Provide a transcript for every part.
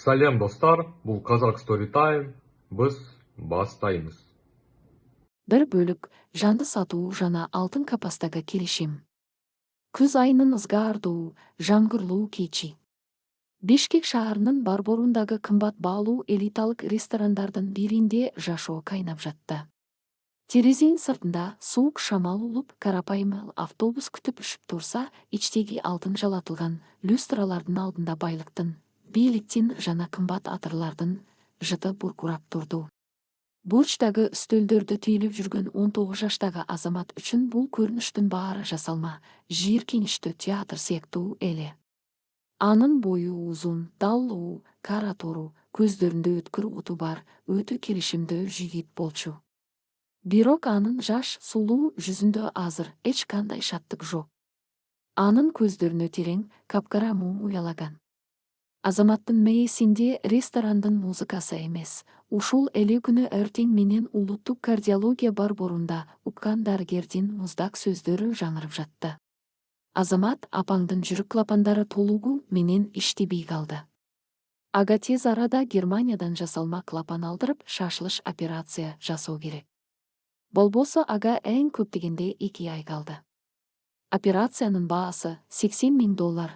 Сәлем достар, бұл Қазақ Story Time, біз бастаймыз. Бір бөлік жанды сатуу жана алтын капастагы келишим. Күз айынын ызгаардуу, жамгырлуу кечи. Бишкек шаарынын барборундагы кымбат баалуу элиталык ресторандардын биринде жашоо кайнап жатты. Терезенин сыртында суук шамал улуп, карапайым автобус күтүп үшүп турса, ичтеги алтын жалатылган люстралардын алдында байлыктын, бийликтин жана кымбат атырлардын жыты буркурап турду. Бурчтагы үстөлдөрдө түйүлүп жүргөн 19 жаштагы азамат үчүн бул көрүнүштүн баары жасалма, жийиркеничтүү театр сыяктуу эле. Анын бою узун, даллуу, кара тору, көздөрүндө өткүр уту бар, өтө келишимдүү жигит болчу. Бирок анын жаш, сулуу жүзүндө азыр эч кандай шаттык жок. Анын көздөрүнө терең, капкара муң уялаган. Азаматтын мээсинде ресторандын музыкасы эмес, ушул эле күнү эртең менен улуттук кардиология барборунда уккан дарыгердин муздак сөздөрү жаңырып жатты. Азамат апаңдын жүрүк клапандары толугу менен иштебей калды. Ага тез арада Германиядан жасалма клапан алдырып, шашылыш операция жасоо керек. Болбосо ага эң көп дегенде 2 ай калды. Операциянын баасы $80.000.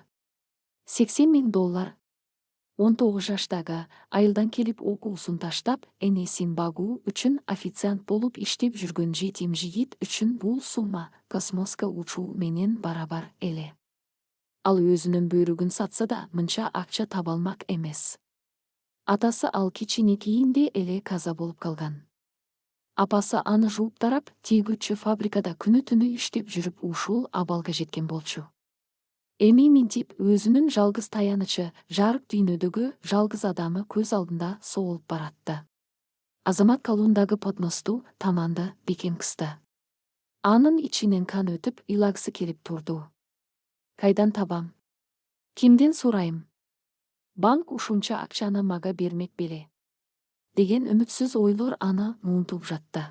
$80.000. 19 жаштагы айылдан келип окуусун таштап, энесин багуу үчүн официант болуп иштеп жүргөн жетим жигит үчүн бул сумма космоско учуу менен барабар эле. Ал өзүнүн бөйрөгүн сатса да мынча акча таба алмак эмес. Атасы ал кичинекейинде эле каза болуп калган. Апасы аны жууп тарап, тийгүчү фабрикада күнү-түнү иштеп жүрүп ушул абалга жеткен болчу. Эми минтип өзүнүн жалгыз таянычы, жарык дүйнөдөгү жалгыз адамы көз алдында соолуп баратты. Азамат колундагы подносту таманды бекем кысты. Анын ичинен кан өтүп, ыйлагысы келип турду. Кайдан табам? Кимден сурайм? Банк ушунча акчаны мага бермек беле? Деген үмүтсүз ойлор аны муунтуп жатты.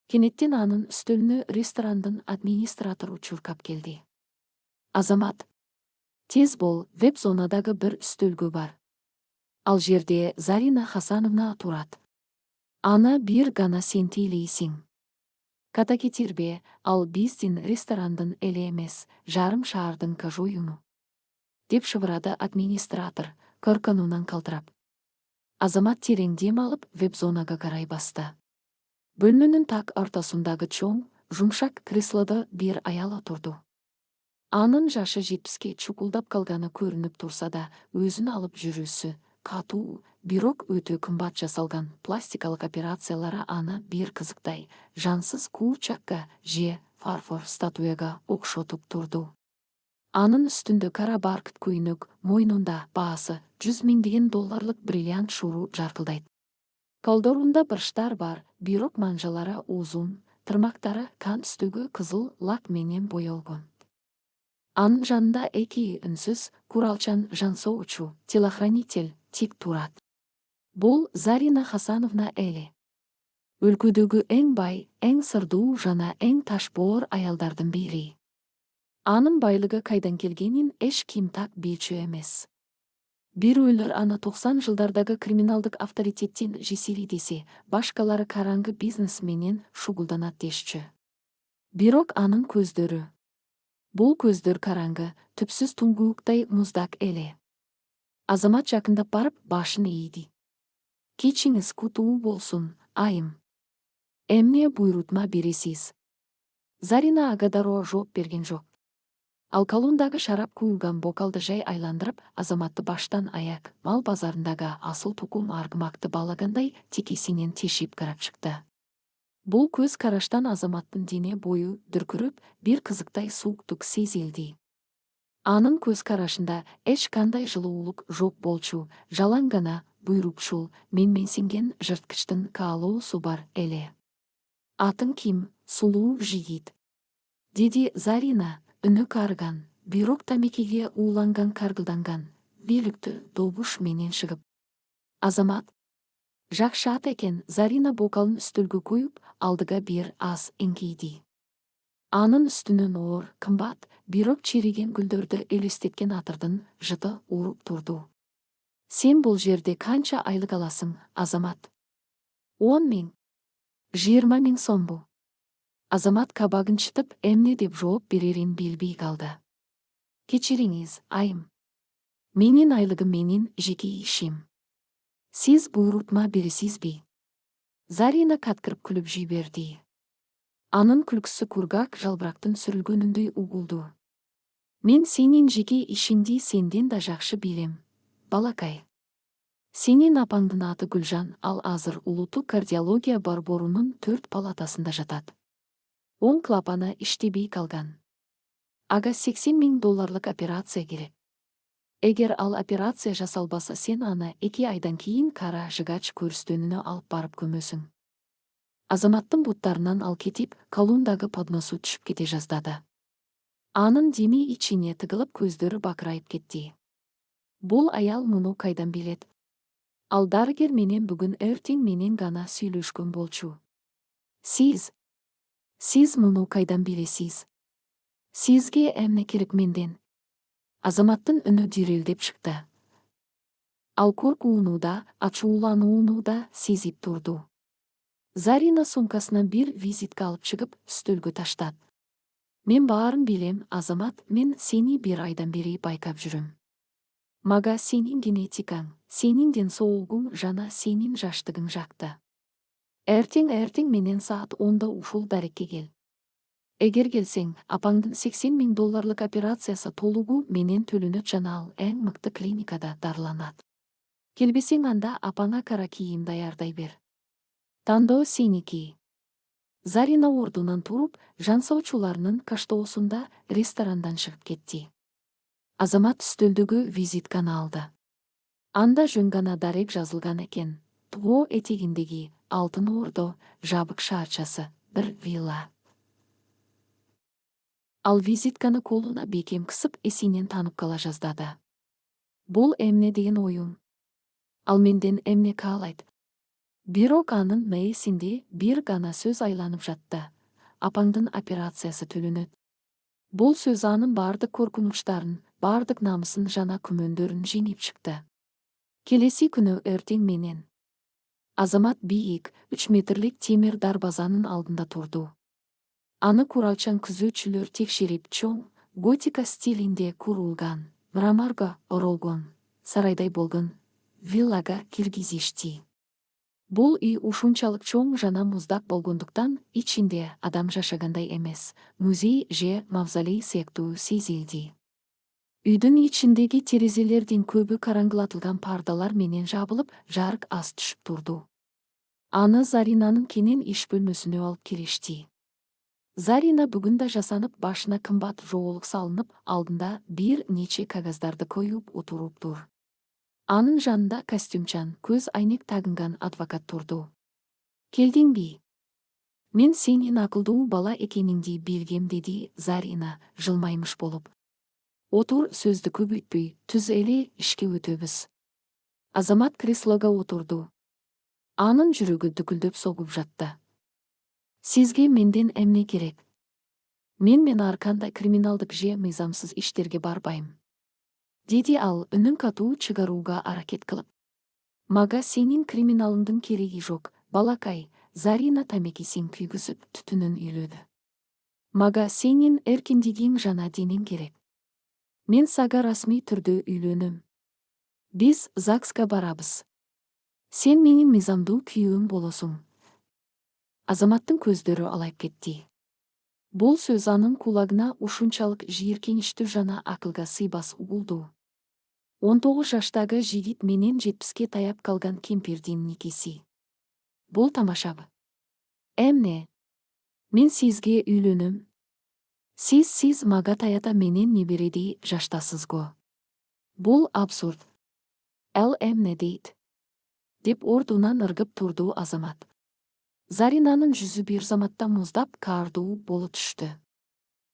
Кенеттен анын үстөлүнө ресторандын администратору чуркап келди. Азамат, тез бол, веб-зонадагы бир үстөлгө бар. Ал жерде Зарина Хасановна турат. Аны бир гана сен тейлейсиң. Ката кетирбе, ал биздин ресторандын эле эмес, жарым шаардын кажоюну. Деп шыбырады администратор, коркунунан калтырап. Азамат терең дем алып, веб-зонага карай басты. Бөлмөнүн так ортосундагы чоң, жумшак креслодо бир аял отурду. Анын жашы 70-ке чукулдап калганы көрүнүп турса да, өзүн алып жүрүүсү катуу, бирок өтө кымбат жасалган пластикалык операциялары аны бир кызыктай, жансыз куучакка же фарфор статуяга окшотуп турду. Анын үстүндө кара баркыт көйнөк, мойнунда баасы $100.000 бриллиант шуру жаркылдайт. Колдорунда бырыштар бар, бирок манжалары узун, тырмактары кан түстөгү кызыл лак менен боелгон. Анын жанында эки үнсүз, куралчан жансоочу, телохранитель тик турат. Бул Зарина Хасановна эле. Өлкөдөгү эң бай, эң сырдуу жана эң ташбоор аялдардын бири. Анын байлыгы кайдан келгенин эч ким так билчү эмес. Бирөөлөр аны 90 жылдардагы криминалдык авторитеттин жесири десе, башкалары караңгы бизнес менен шугулданат дешчү. Бирок анын көздөрү. Бул көздөр караңгы, түпсүз туңгууктай муздак эле. Азамат жакындап барып, башын ийди. Кечиңиз кутуу болсун, айым. Эмне буйрутма бересиз? Зарина ага дароо жооп берген жок. Ал колундагы шарап куюлган бокалды жай айландырып, Азаматты баштан аяк мал базарындагы асыл тукум аргымакты балагандай текесинен тешип карап чыкты. Бул көз караштан Азаматтын дене бою дүркүрүп, бир кызыктай сууктук сезилди. Анын көз карашында эч кандай жылуулук жок болчу, жалаң гана буйрукчул, менменсинген жырткычтын каалоосу бар эле. Атың ким, сулуу жигит? Деди Зарина, үнү карган, бирок тамекиге ууланган каргылданган, бийликтүү добуш менен чыгып. Азамат, жакшы ат экен. Зарина бокалын үстөлгө коюп, алдыга бир аз эңкейди. Анын үстүнөн оор, кымбат, бирок чириген гүлдөрдү элестеткен атырдын жыты уруп турду. Сен бұл жерде қанша айлық аласың, Азамат? 10 мың. 20 мың сом бұл. Азамат кабагын чытып, эмне деп жооп берерин билбей калды. Кечириңиз, айым. Менин айлыгым менин жеке ишим. Сиз буйрутма бересизби? Зарина каткырып күлүп жиберди. Анын күлкүсү кургак жалбырактын сүрүлгөнүндөй угулду. Мен сенин жеке ишиңди сенден да жакшы билем, балакай. Сенин апаңдын аты Гүлжан, ал азыр улуттук кардиология борборунун 4 палатасында жатат. Оң клапаны иштебей калган. Ага $80 000 операция керек. Эгер ал операция жасалбаса, сен аны 2 айдан кийин кара жыгач көрүстөнүнө алып барып көмөсүң. Азаматтын буттарынан ал кетип, колундагы подносу түшүп кете жаздады. Анын деми ичине тыгылып, көздөрү бакырайып кетти. Бул аял муну кайдан билет? Ал дарыгер менен бүгүн эртең менен гана сүйлөшкөн болчу. Сиз муну кайдан билесиз? Сизге эмне керек менден? Азаматтын үнү дирелдеп чыкты. Ал коркуунуда, ачууланууда сезип турду. Зарина сумкасынан бир визитка алып чыгып, стөлгө таштат. Мен баарын билем, Азамат, мен сени 1 айдан бери байкап жүрөм. Мага сенин генетикаң, сенин ден соолугуң жана сенин жаштыгың жакты. Эртең менен саат 10-да ушул дарекке кел. Эгер келсең, апаңдын $80 000 операциясы толугу менен төлөнөт жана ал эң мыкты клиникада дарыланат. Келбесең, анда апаңа кара кийим даярдай бер. Тандоо сеники. Зарина ордунан туруп, жан соочуларынын каштоосунда ресторандан чыгып кетти. Азамат стөлдөгү визитканы алды. Анда жөн гана дарек жазылган экен. Тоо этегиндеги Алтын Ордо жабык шаарчасы, бир вилла. Ал визитканы колуна бекем кысып, эсинен танып кала жаздады. Бул эмне деген оюң? Ал менден эмне каалайт? Бирок анын мээсинде бир гана сөз айланып жатты. Апаңдын операциясы төлөнөт. Бул сөз анын бардык коркунучтарын, бардык намысын жана күмөндөрүн жеңип чыкты. Келеси күнү эртең менен Азамат бийик 3 метрлик темир дарбазанын алдында турду. Аны куралчан күзөтчүлөр текшерип, чоң, готика стилинде курулган, мраморго оролгон, сарайдай болгон виллага киргизишти. Бул үй ушунчалык чоң жана муздак болгондуктан ичинде адам жашагандай эмес, музей же мавзолей сыяктуу сезилди. Үйдүн ичиндеги терезелердин көбү караңгылатылган пардалар менен жабылып, жарык аз түшүп турду. Аны Заринанын кенен иш бөлмөсүнө алып келишти. Зарина бүгүн да жасанып, башына кымбат жоолук салынып, алдында бир нече кагаздарды коюп отуруптур. Анын жанында костюмчан, көз айнек тагынган адвокат турду. Келдиңби? Мен сенин акылдуу бала экениңди билгем, деди Зарина, жылмаймыш болуп. Отур, сөздү көбөйтпөй, түз эле ишке өтөбүз. Азамат креслого отурду. Анын жүрөгү дүкүлдөп согуп жатты. Сизге менден эмне керек? Мен ар кандай криминалдык же мыйзамсыз иштерге барбайм, деди ал, үнүн катуу чыгарууга аракет кылып. Мага сенин криминалыңдын кереги жок, балакай. Зарина тамекисин күйгүзүп, түтүнүн үйлөдү. Мага сенин эркиндигиң жана денең керек. Мен сага расмий түрдө үйлөнөм. Биз ЗАГСка барабыз. Сен менин мыйзамдуу күйөөм болосуң. Азаматтын көздөрү алайып кетти. Бул сөз анын кулагына ушунчалык жийиркеничтүү жана акылга сыйбас угулду. 19 жаштагы жигит менен 70ке таяп калган кемпирдин никеси. Бул тамашабы. Эмне? Мен сизге үйлөнөм. Сиз мага таята менен небередей жаштасызго. Бул абсурд. Эл эмне дейт? Деп ордунан ыргып турду Азамат. Заринанын жүзү бир заматта муздап, каардуу болуп түштү.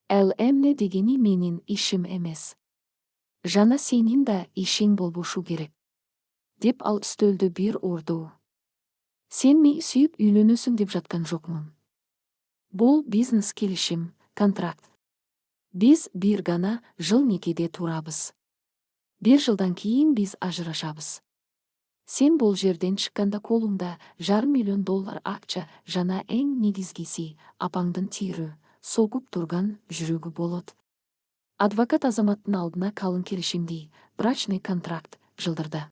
Эл эмне дегени менин ишим эмес. Жана сенин да ишиң болбошу керек. Деп ал стөлдө бир урду. Сен мени сүйүп үйлөнөсүң деп жаткан жокмун. Бул бизнес келишим, контракт. Биз бир гана жыл некеде турабыз. 1 жылдан кийин биз ажырашабыз. Сен бұл жерден шыққанда қолыңда $500,000 акча жана эң негизгиси апаңдын тири, согуп турган жүрөгү болот. Адвокат Азаматтын алдына калың келишимди, брачный контракт жылдырды.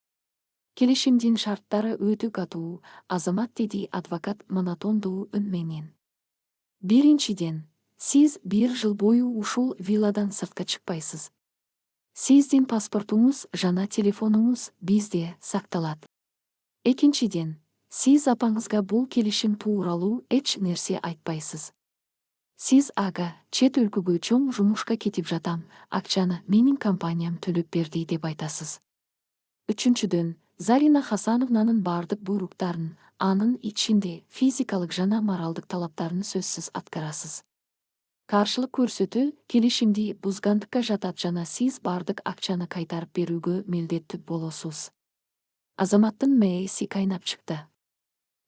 Келишимдин шарттары өтө катуу, Азамат, деди адвокат монотондуу үн менен. Биринчиден, сиз 1 жыл бою ушул вилладан сыртка чыкпайсыз. Сиздин паспортуңуз жана телефонуңуз бизде сакталат. Экинчиден, сиз апаңызга бул келишим тууралуу эч нерсе айтпайсыз. Сиз ага чет өлкөгө чоң жумушка кетип жатам, акчаны менин компаниям төлөп берди деп айтасыз. Үчүнчүдөн, Зарина Хасановнанын бардык буйруктарын, анын ичинде физикалык жана моралдык талаптарын сөзсүз аткарасыз. Каршылык көрсөтүү келишимди бузгандыкка жатат жана сиз бардык акчаны кайтарып берүүгө милдеттүү болосуз. Азаматтын мээси кайнап чыкты.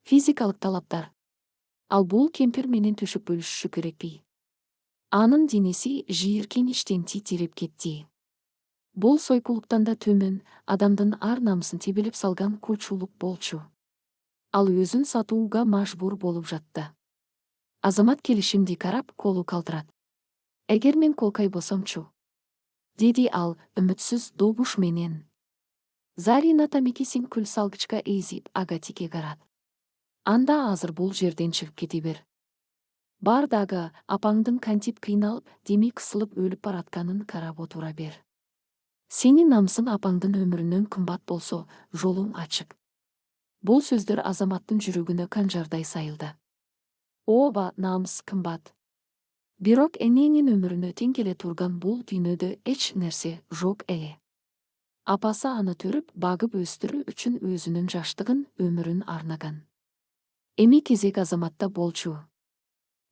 Физикалык талаптар. Ал бул кемпир менен төшөк бөлүшүшү керекпи? Анын денеси жийиркен иштен титиреп кетти. Бул сойкулуктан да төмөн, адамдын ар намысын тебелеп салган кулчулук болчу. Ал өзүн сатууга мажбур болуп жатты. Азамат келишимди карап колу калтырат. Эгер мен колкой босомчу? Деди ал үмүтсүз добуш менен. Зарина тамекисин күл салгычка эзип агатике карат. Анда азыр бул жерден чыгып кете бер. Бар дагы апаңдын кантип кыйналып, демек кысылып өлүп баратканын карап отура бер. Сенин намысың апаңдын өмүрүнөн кымбат болсо, жолуң ачык. Бул сөздөр Азаматтын жүрөгүнө канжардай сайылды. Ооба, намыс кымбат. Бирок эненин өмүрүнө тең келе турган бул дүйнөдө эч нерсе жок эле. Апасы аны төрүп, багып өстүрүү үчүн өзүнүн жаштыгын, өмүрүн арнаган. Эми кезек Азаматта болчу.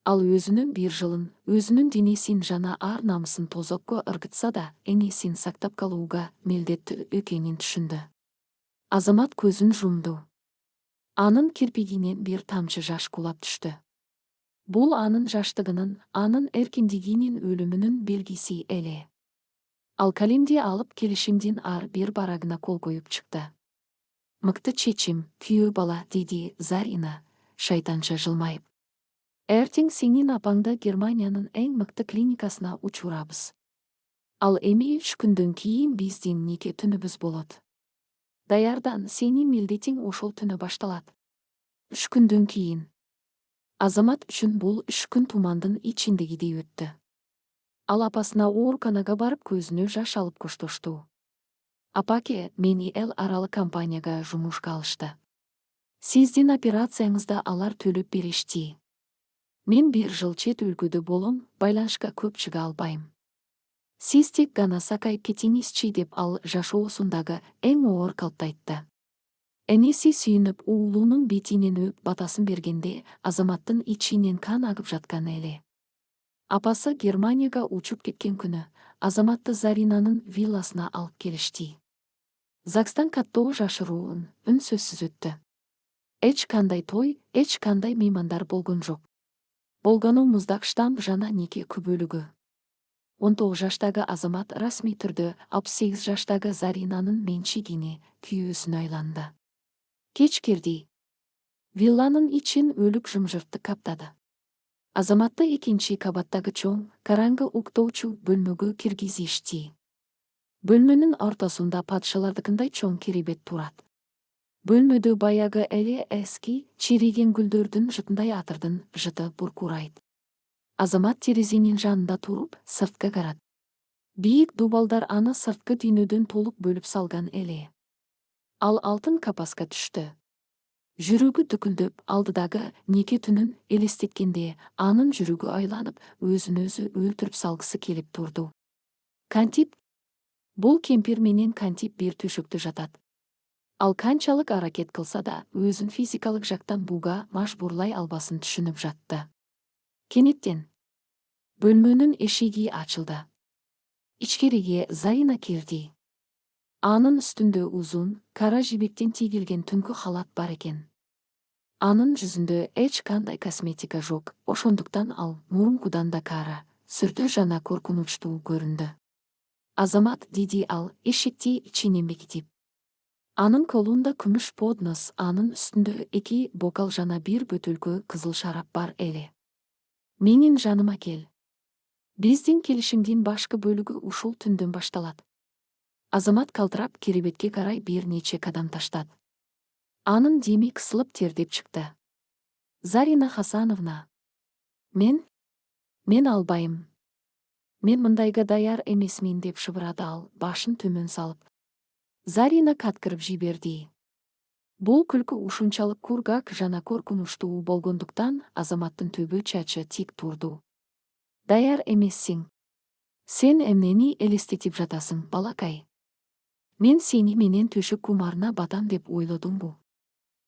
Ал өзүнүн 1 жылын, өзүнүн денесин жана ар намысын тозокко ыргытса да, энесин сактап калууга милдеттүү экенин түшүндү. Азамат көзүн жумду. Анын кирпигинен бир тамчы жаш кулап түштү. Бул анын жаштыгынын, анын эркиндигинин өлүмүнүн белгиси эле. Ал калемди алып келишимдин ар бир барагына кол коюп чыкты. Мыкты чечим, күйөө бала, деди Зарина, шайтанча жылмайып. Эртең сенин апаңды Германиянын эң мыкты клиникасына учурабыз. Ал эми 3 күндөн кийин биздин нике түнүбүз болот. Даярдан, сенин милдетиң ошол түнү башталат. 3 күндөн кийин. Азамат үчүн бул 3 күн тумандын ичиндегидей өттү. Ал апасына ооруканага барып көзүнө жаш алып коштошту. Апаке, мени эл аралык компанияга жумушка алышты. Сиздин операцияңызда алар төлөп беришти. Мен 1 жыл чет өлкөдө болом, байланышка көп чыга албайм. Сиз тек гана сакайып кетиңизчи, деп ал жашоосундагы эң оор калпты айтты. Энеси сүйүнүп уулунун бетинен өп батасын бергенде Азаматтын ичинен кан агып жаткан эле. Апасы Германияга учуп кеткен күнү Азаматты Заринанын вилласына алып келишти. ЗАГСтан каттоо жашыруун үн сөзсүз өттү. Эч кандай той, эч кандай меймандар болгон жок. Болгону муздак штамп жана нике күбөлүгү. 19 жаштагы Азамат расмий түрдө 68 жаштагы Заринанын менчигине, күйөөсүнө айланды. Кеч кирди. Вилланын ичин өлүк жымжырттык каптады. Азаматты экинчи кабаттагы чоң, караңгы уктоочу бөлмөгө киргизишти. Бөлмөнүн ортосунда падышалардыкындай чоң керебет турат. Бөлмөдө баягы эле эски, чириген гүлдөрдүн жытындай атырдын жыты буркурайт. Азамат терезенин жанында туруп, сыртка карат. Бийик дубалдар аны сырткы дүйнөдөн толук бөлүп салган эле. Ал алтын капаска түштү. Жүрөгү дүкүлдөп, алдыдагы нике түнүн элестеткенде, анын жүрөгү айланып, өзүн өзү өлтүрүп салгысы келип турду. Кантип? Бул кемпир менен кантип бир төшөктө жатат. Ал канчалык аракет кылса да, өзүн физикалык жактан буга мажбурлай албасын түшүнүп жатты. Кенеттен бөлмөнүн эшиги ачылды. Ичкериге Зарина кирди. Анын үстүндө узун, кара жибектен тигилген түнкү халат бар экен. Анын жүзүндө эч кандай косметика жок, ошондуктан ал мурункудан да кара, сүртүү жана коркунучтуу көрүндү. Азамат, деди ал, эшикти ичинен бекитип. Анын колунда күмүш поднос, анын үстүндө 2 бокал жана 1 бөтөлкө кызыл шарап бар эле. Менин жаныма кел. Биздин келишимдин башкы бөлүгү ушул түндөн башталат. Азамат калтырап керебетке карай бир нече кадам таштады. Анын деми кысылып тердеп чыкты. Зарина Хасановна. Мен албайм. Мен мындайга даяр эмесмин деп шыбырады ал, башын төмөн салып. Зарина каткырып жиберди. Бул күлкү ушунчалык кургак жана коркунучтуу болгондуктан Азаматтын төбө чачы тик турду. Даяр эмессиң. Сен эмнени элестетип жатасың, балакай? Мен сени менен төшөк кумарына батам деп ойлодуңбу?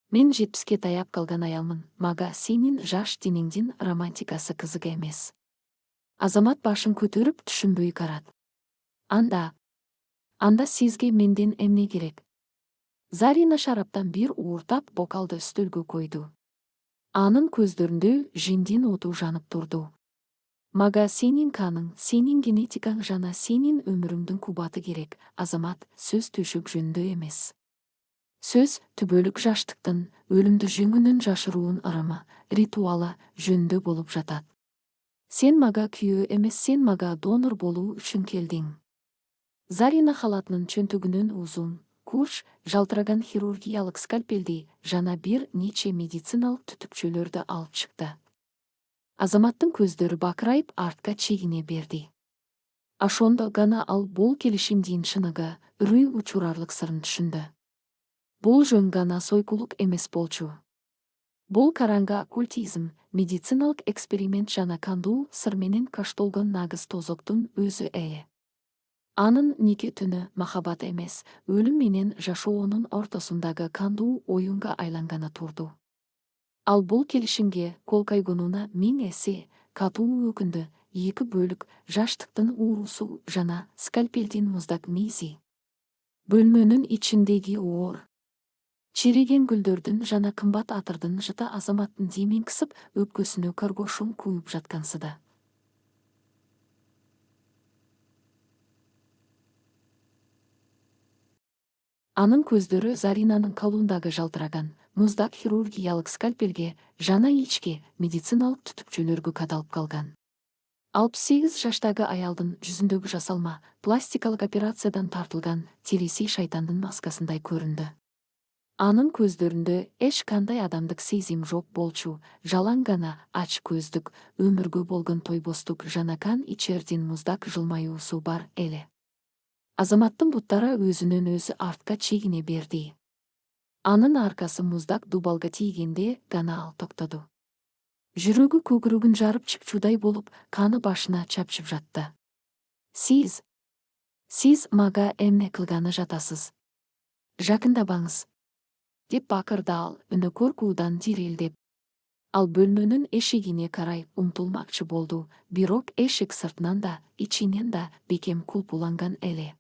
Мен 70-ке таяп калган аялмын, мага сенин жаш денеңдин романтикасы кызык эмес. Азамат башын көтөрүп түшүнбөй карады. Анда сизге менден эмне керек? Зарина шараптан бир ууртап бокалды үстөлгө койду. Анын көздөрүндө жиндин оту жанып турду. Мага сенин каның, сенин генетикаң жана сенин өмүрүңдүн кубаты керек. Азамат, сөз төшөк жөнүндө эмес. Сөз түбөлүк жаштыктын, өлүмдү жеңүүнүн жашыруун ырымы, ритуалы жөнүндө болуп жатат. Сен мага күйөө эмес, сен мага донор болуу үчүн келдиң. Зарина халатынын чөнтөгүнөн узун, курч, жалтыраган хирургиялык скальпелди жана бир нече медициналык түтүкчөлөрдү алып чыкты. Азаматтын көздөрү бакырайып артка чегине берди. Ошондо гана ал бул келишимдин шыныгы, үрүй учурарлык сырын түшүндү. Бул жөн гана сойкулук эмес болчу. Бул караңгы оккультизм, медициналык эксперимент жана кандуу сыр менен каштолгон нагыз тозоктун өзү ээ. Анын нике түнү махабат эмес, өлүм менен жашоонун ортосундагы кандуу оюнга айланганы турду. Ал бул келишимге кол койгонуна 1000 эсе катуу өкүндү. 2 бөлүк жаштыктын уурусу жана скальпелдин муздак мизи. Бөлмөнүн ичиндеги оор, чириген гүлдөрдүн жана кымбат атырдын жыта Азаматтын демин кысып, өпкөсүнө каргошун куюп жаткансыды. Анын көздөрү Заринанын колундагы жалтыраган, муздак хирургиялык скальпелге жана ички медициналык түтүкчөлөргө кадалып калган. 68 жаштагы аялдын жүзүндөгү жасалма, пластикалык операциядан тартылган териси шайтандын маскасындай көрүндү. Анын көздөрүндө эч кандай адамдык сезим жок болчу, жалаң гана ач көздүк, өмүргө болгон тойбостук жана кан ичердин муздак жылмаюусу бар эле. Азаматтын буттары өзүнөн өзү артка чегине берди. Анын аркасы муздак дубалга тийгенде гана ал токтоду. Жүрөгү көгүрөгүн жарып чыпчуудай болуп, каны башына чапчып жатты. Сиз мага эмне кылганы жатасыз? Жакындабаңыз, деп бакырды ал, үнү коркуудан дирелдеп. Ал бөлмөнүн эшигине карай умтулмакчы болду, бирок эшик сыртынан да, ичинен да бекем кулпуланган эле.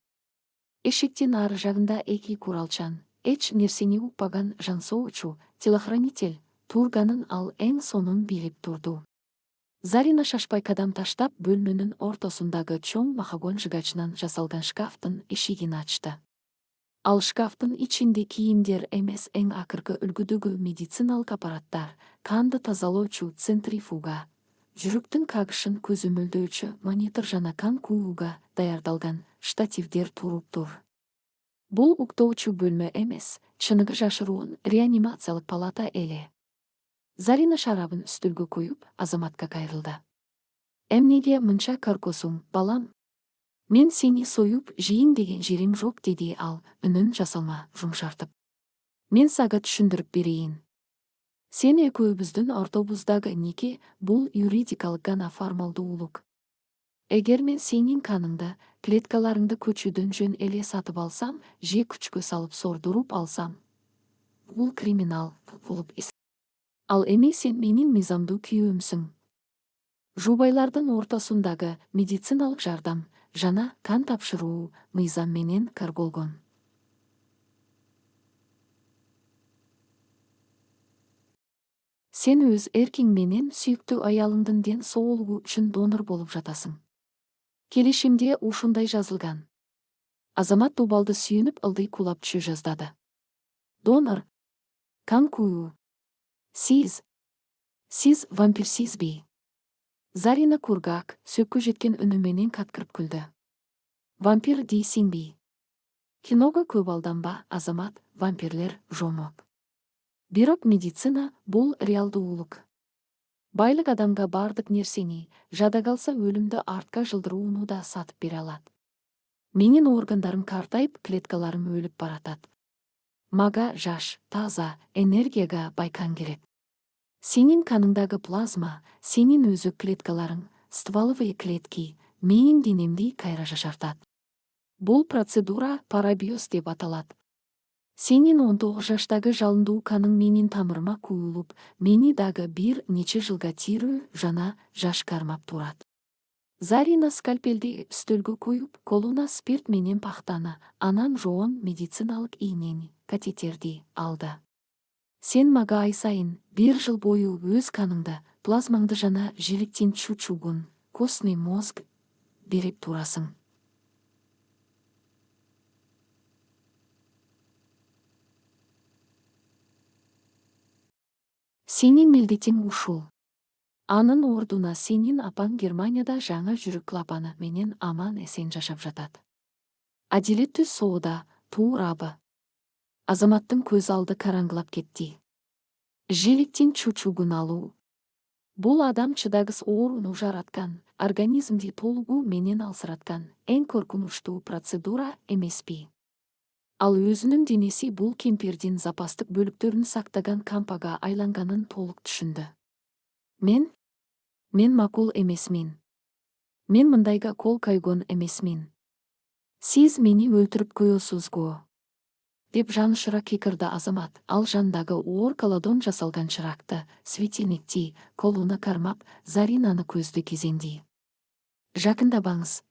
Эшиктин ары жагында 2 куралчан, эч нерсени укпаган жансоочу, телохранитель турганын ал эң сонун билип турду. Зарина шашпай кадам таштап, бөлмөнүн ортосундагы чоң махагон жыгачынан жасалган шкафтын эшигин ачты. Ал шкафтын ичинде кийимдер эмес, эң акыркы үлгүдөгү медициналык аппараттар, канды тазалоочу центрифуга, жүрөктүн кагышын көзөмөлдөөчү монитор жана кан кууга даярдалган штативдер туруптур. Бул уктоочу бөлмө эмес, чыныгы жашыруун реанимациялык палата эле. Зарина шарабын үстөлгө коюп, Азаматка кайрылды. Эмнеге мынча коркосуң, балам? Мен сени союп жейин деген жерим жок, деди ал, үнүн жасалма жумшартып. Мен сага түшүндүрүп берейин. Сен экөөбүздүн ортобуздагы нике бул юридикалык гана формалдуулук. Эгер мен сенин каныңды, клеткаларыңды көчүүдөн жөн эле сатып алсам, же күчкө салып сордуруп алсам, бул криминал болуп Ал эми сен менин мыйзамдуу күйөөмсүң. Жубайлардын ортосундагы медициналык жардам жана кан тапшыруу мыйзам менен карголгон. Сен өз эркиң менен сүйүктүү аялыңдын ден соолугу үчүн донор болуп жатасың. Келишимде ушундай жазылган. Азамат дубалды сүйүнүп ылдый кулап түшө жаздады. Донор, кан куу. Сиз вампирсизби? Зарина кургак, сөккү жеткен үнүменен каткырып күлдү. Вампир дейсиңби? Киного көп алданба, Азамат, вампирлер жомок. Бирок медицина бул реалдуулук. Байлык адамга бардык нерсени, жада калса өлүмдү артка жылдырууну да сатып бере алат. Менин органдарым картайып, клеткаларым өлүп баратат. Мага жаш, таза, энергияга байкан керек. Сенин каныңдагы плазма, сенин өзөк клеткаларың, стволовые клетки, менин денемди кайра жашартат. Бул процедура парабиоз деп аталат. Сенин 19 жаштагы жалындуу каның менин тамырыма куюлуп, мени дагы бир нече жылга тирүү жана жаш кармап турат. Зарина скальпелди үстөлгө коюп, колуна спирт менен пахтаны, анан жоон медициналык ийнени, катетерди алды. Сен мага ай сайын 1 жыл бою өз каныңды, плазмаңды жана желектин чучугун, костный мозг берип турасың. Сенин милдетиң ушул. Анын ордуна сенин апаң Германияда жаңа жүрөк клапаны менен аман эсен жашап жатат. Адилеттүү соода, туурабы? Азаматтын көз алды караңгылап кетти. Желектин чучугун алуу. Бул адам чыдагыс ооруну жараткан, организмди толугу менен алсыраткан эң коркунучтуу процедура эмеспи? Ал өзүнүн денеси бул кемпирдин запастык бөлүктөрүн сактаган кампага айланганын толук түшүндү. Мен макул эмесмин. Мен мындайга кол койгон эмесмин. Сиз мени өлтүрүп коесузго? Деп жанышыра кекирди Азамат. Ал жандагы оор колодон жасалган чыракты, светильникти колуна кармап, Заринаны көздү кезенди. Жакындабаңыз.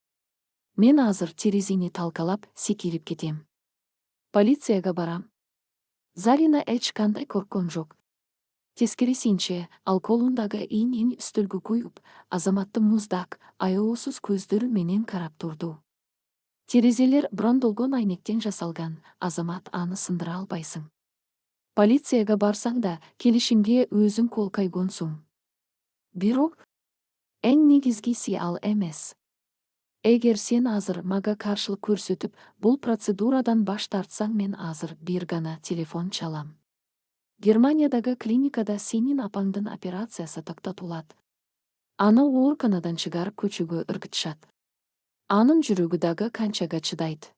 Мен азыр терезени талкалап, секирип кетем. Полицияга барам. Зарина эч кандай корккон жок. Тескерисинче, ал колундагы ийнени үстөлгө коюп, Азаматтын муздак, аеосуз көздөрү менен карап турду. Терезелер брондолгон айнектен жасалган, Азамат аны сындыра албайсың. Полицияга барсаң да, келишимге өзүң кол койгонсуң. Бирок, эң негизгиси ал эмес. Эгер сен азыр мага каршылык көрсөтүп, бул процедурадан баш тартсаң, мен азыр бир гана телефон чалам. Германиядагы клиникада сенин апаңдын операциясы токтотулат. Аны ооруканадан чыгарып көчөгө ыргытышат. Анын жүрөгү дагы канчага чыдайт?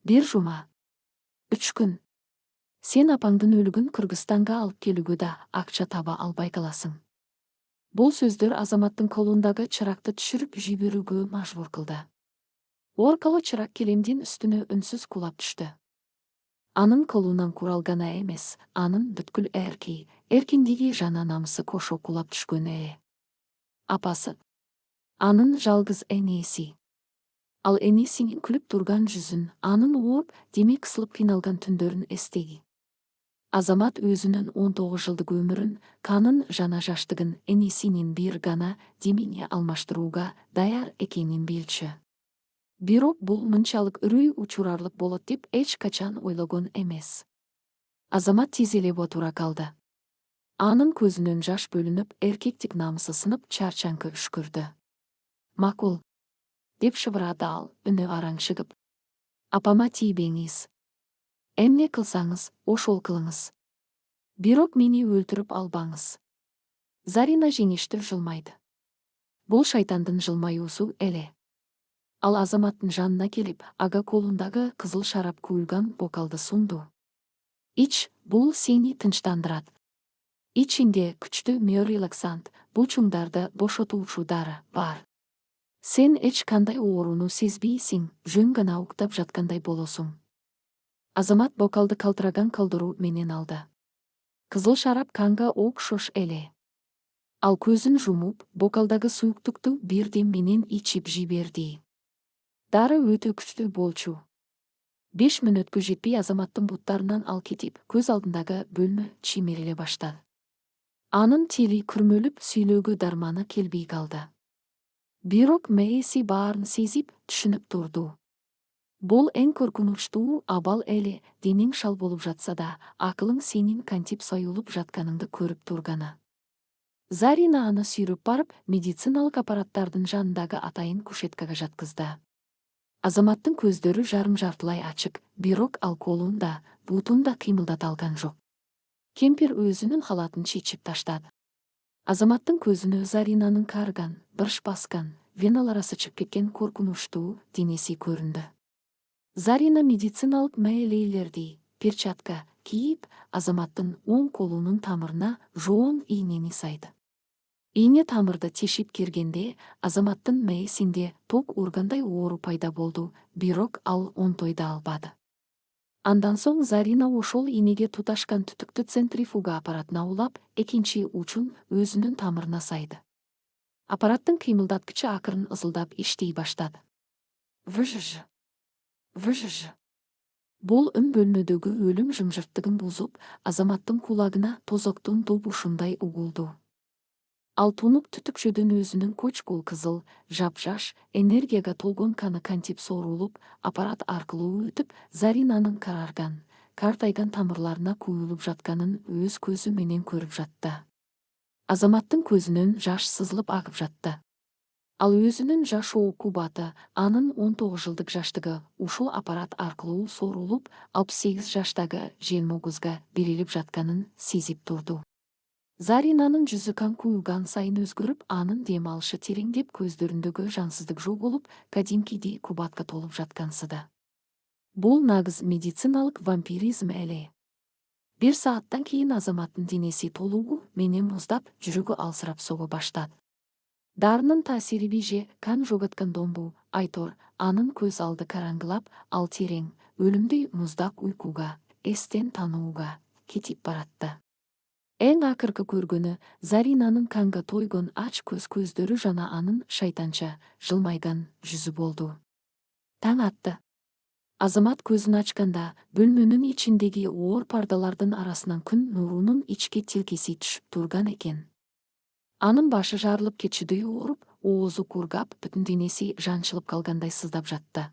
1 жума. 3 күн. Сен апаңдын өлүгүн Кыргызстанга алып келүүгө да акча таба албай каласың. Бул сөздөр Азаматтын колундагы чыракты түшүрүп жиберүүгө мажбур кылды. Оркало чырак келемдин үстүнө үнсүз кулап түштү. Анын колунан куралгана эмес, анын бүткүл эркиндиги жана намысы кошо кулап түшкөн Апасы. Анын жалгыз энеси. Ал энесинин күлүп турган жүзүн, анын ооп, демек кысылып кыйналган түндөрүн эстеди. Азамат өзүнүн 19 жылдык өмүрүн, канын жана жаштыгын энесинин бир гана демине алмаштырууга даяр экенин билчү. Бирок бул мынчалык үрүй учурарлык болот деп эч качан ойлогон эмес. Азамат тез эле отура калды. Анын көзүнөн жаш бөлүнүп, эркектик намысы сынып, чарчаңкы үшкүрдү. Макул, деп шыбырады ал, үнү араңшыгып. Апама тийбеңиз. Эмне кылсаңыз, ошол кылыңыз. Бирок мени өлтүрүп албаңыз. Зарина жеңиштүү жылмайды. Бул шайтандын жылмаюусу эле. Ал Азаматтын жанына келип, ага колундагы кызыл шарап куюлган бокалды сунду. Ич, бул сени тынчтандырат. Ичинде күчтүү миорелаксант, булчуңдарды бошотуучу дары бар. Сен эч кандай ооруну сезбейсиң, жөн гана уктап жаткандай болосуң. Азамат бокалды калтыраган калдыруу менен алды. Кызыл шарап канга окшош эле. Ал көзүн жумуп, бокалдагы суюктукту бирдем менен ичип жиберди. Дары өтө күчтүү болчу. 5 мүнөткө жетпей Азаматтын буттарынан ал кетип, көз алдындагы бөлмө чимириле баштады. Анын тили күрмөлүп, сүйлөөгө дарманы келбей калды. Бирок мээси баарын сезип, түшүнүп турду. Бул эң коркунучтуу абал эле, денең шал болуп жатса да, акылың сенин кантип союлуп жатканыңды көрүп турганы. Зарина аны сүйрөп барып, медициналык аппараттардын жанындагы атайын кушеткага жаткызды. Азаматтын көздөрү жарым-жартылай ачык, бирок ал колун да, бутун да кыймылдата алган жок. Кемпир өзүнүн халатын чечип таштады. Азаматтын көзүнө Заринанын карыган, бырш баскан, веналары сычып кеткен коркунучтуу денеси көрүндү. Зарина медициналык маелейлерди, перчатка кийип, Азаматтын оң колунун тамырына жоон ийнени сайды. Ийне тамырды тешип киргенде, Азаматтын мээсинде ток ургандай оору пайда болду, бирок ал онтойда албады. Андан соң Зарина ошол ийнеге туташкан түтүктү центрифуга аппаратына улап, экинчи учун өзүнүн тамырына сайды. Аппараттын кыймылдаткычы акырын ызылдап иштей баштады. Выжж. Выжж. Бул үн бөлмөдөгү өлүм жымжырттыгын бузуп, Азаматтын кулагына тозоктун добушундай угулду. Ал тунук түтүкчөдөн өзүнүн көчкул кызыл, жапжаш, энергияга толгон каны кантип соорулуп, аппарат аркылуу өтүп, Заринанын карарган, картайган тамырларына куюлуп жатканын өз көзү менен көрүп жатты. Азаматтын көзүнөн жаш сызылып агып жатты. Ал өзүнүн жашоо кубаты, анын 19 жылдык жаштыгы ушул аппарат аркылуу соорулуп, 68 жаштагы желмогузга берилип жатканын сезип турду. Заринанын жүзү кан куюлган сайын өзгөрүп, анын дем алышы тереңдеп, көздөрүндөгү жансыздык жогулуп, кадимкидей кубатка толуп жаткансыды. Бул нагыз медициналык вампиризм эле. 1 сааттан кийин Азаматтын денеси толугу менен муздап, жүрөгү алсырап сого баштады. Дарынын таасириби же кан жоготкон домбу, Айтор, анын көз алды караңгылап, ал терең, өлүмдөй муздак уйкуга, эстен таанууга кетип баратты. Эң акыркы көргөнү Заринанын канга тойгон ач көздөрү жана анын шайтанча жылмайган жүзү болду. Таң атты. Азамат көзүн ачканда, бөлмөнүн ичиндеги оор пардалардын арасынан күн нурунун ички тилкеси түшүп турган экен. Анын башы жарылып кетчүдөй ооруп, оозу кургап, бүтүн денеси жанчылып калгандай сыздап жатты.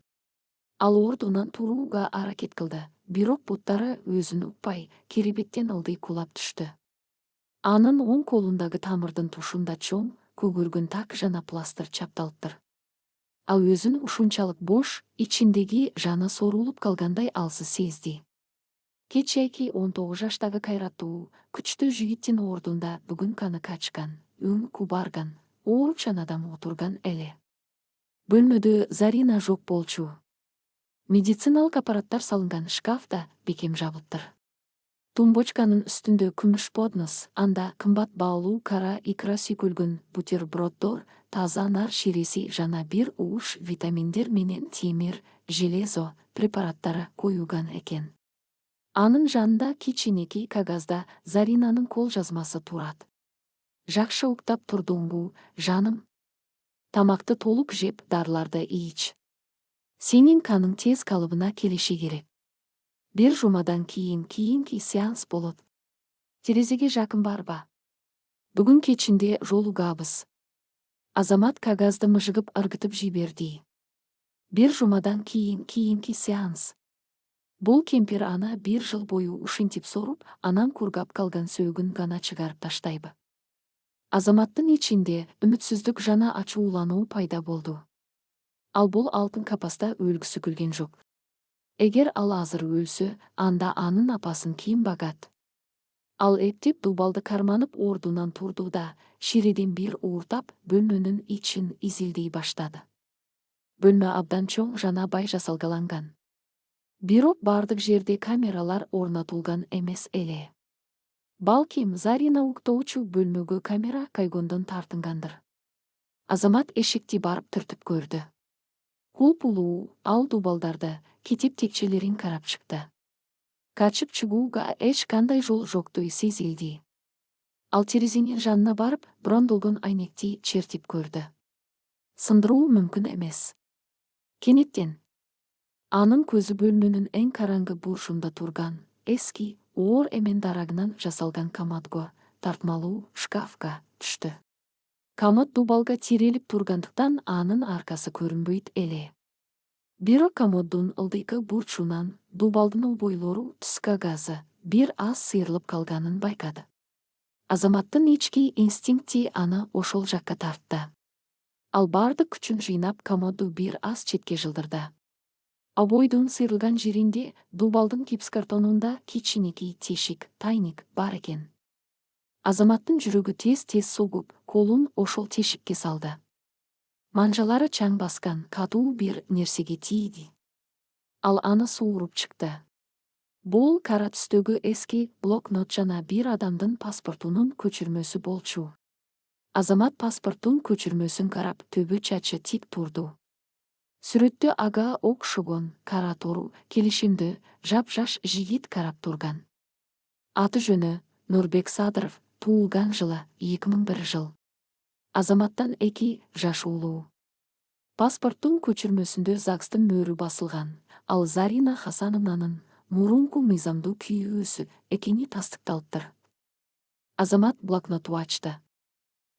Ал ордунан турууга аракет кылды, бирок буттары өзүн укпай, керебеттен ылдый кулап түштү. Анын оң колундагы тамырдын тушунда чоң, көгөргөн так жана пластыр чапталыптыр. Ал өзүн ушунчалык бош, ичиндеги жаны соорулуп калгандай алсыз сезди. Кечээки 19 жаштагы кайраттуу, күчтүү жигиттин ордунда бүгүн каны качкан, өң кубарган, ооручан адам отурган эле. Бөлмөдө Зарина жок болчу. Медициналык аппараттар салынган шкаф да бекем жабылыптыр. Тумбочканын үстүндө күмүш поднос, анда кымбат баалуу кара икра сүйкөлгөн бутерброддор, таза нар ширеси жана бир ууш витаминдер менен темир, железо препараттары коюлган экен. Анын жанында кичинекей кагазда Заринанын кол жазмасы турат. Жакшы уктап турдуңбу, жаным? Тамакты толук жеп, дарыларды ич. Сенин каның тез калыбына келиши керек. 1 жумадан кийинки сеанс болот. Терезеге жакын барба. Бүгүн кечинде жолугабыз. Азамат кагазды мыжыгып ыргытып жиберди. 1 жумадан кийинки сеанс. Бул кемпир аны 1 жыл бою ушинтип соруп, анан кургап калган сөөгүн гана чыгарып таштайбы. Азаматтын ичинде үмүтсүздүк жана ачуулануу пайда болду. Ал бул алтын капаста өлгүсү келген жок. Эгер ал азыр өлсө, анда анын апасын ким багат? Ал эптеп дубалды карманып ордунан турду да, ширеден бир ууртап, бөлмөнүн ичин изилдей баштады. Бөлмө абдан чоң жана бай жасалгаланган. Бирок бардык жерде камералар орнотулган эмес эле. Балким Зарина уктоочу бөлмөгө камера койгондон тартынгандыр. Азамат эшикти барып түртүп көрдү. Кулпулуу, ал дубалдарды, кетип текчелерин карап чыкты. Качып чыгууга эч кандай жол жоктуй сезилди. Ал терезенин жанына барып, брондолгон айнекти чертип көрдү. Сындыруу мүмкүн эмес. Кенеттен анын көзү бөлмөнүн эң караңгы бурчунда турган, эски, оор эмен дарагынан жасалган комодго, тартмалуу шкафка түштү. Комод дубалга тирелип тургандыктан анын аркасы көрүнбөйт эле. Бирок комоддун ылдыйкы бурчунан дубалдын бойлору түскө газы бир аз сыйрылып калганын байкады. Азаматтын ички инстинкти аны ошол жакка тартты. Ал бардык күчүн жыйнап комодду бир аз четке жылдырды. Обойдун сыйрылган жеринде дубалдын гипс картонунда кичинекей тешик, тайник бар экен. Азаматтын жүрөгү тез-тез согуп, колун ошол тешикке салды. Манжалары чаң баскан катуу бир нерсеге тийди. Ал аны сууруп чыкты. Бул кара түстөгү эски блокнот жана бир адамдын паспортунун көчүрмөсү болчу. Азамат паспорттун көчүрмөсүн карап төбө чачы тик турду. Сүрөттө ага окшогон кара тору келишимди жап-жаш жигит карап турган. Аты жөнү Нурбек Садыров, туулган жылы 2001 жыл. Азаматтан 2 жаш улуу. Паспорттун көчүрмөсүндө ЗАГСтын мөрү басылган. Ал Зарина Хасановнанын мурунку мыйзамдуу күйөөсү экени тастыкталыптыр. Азамат блокноту ачты.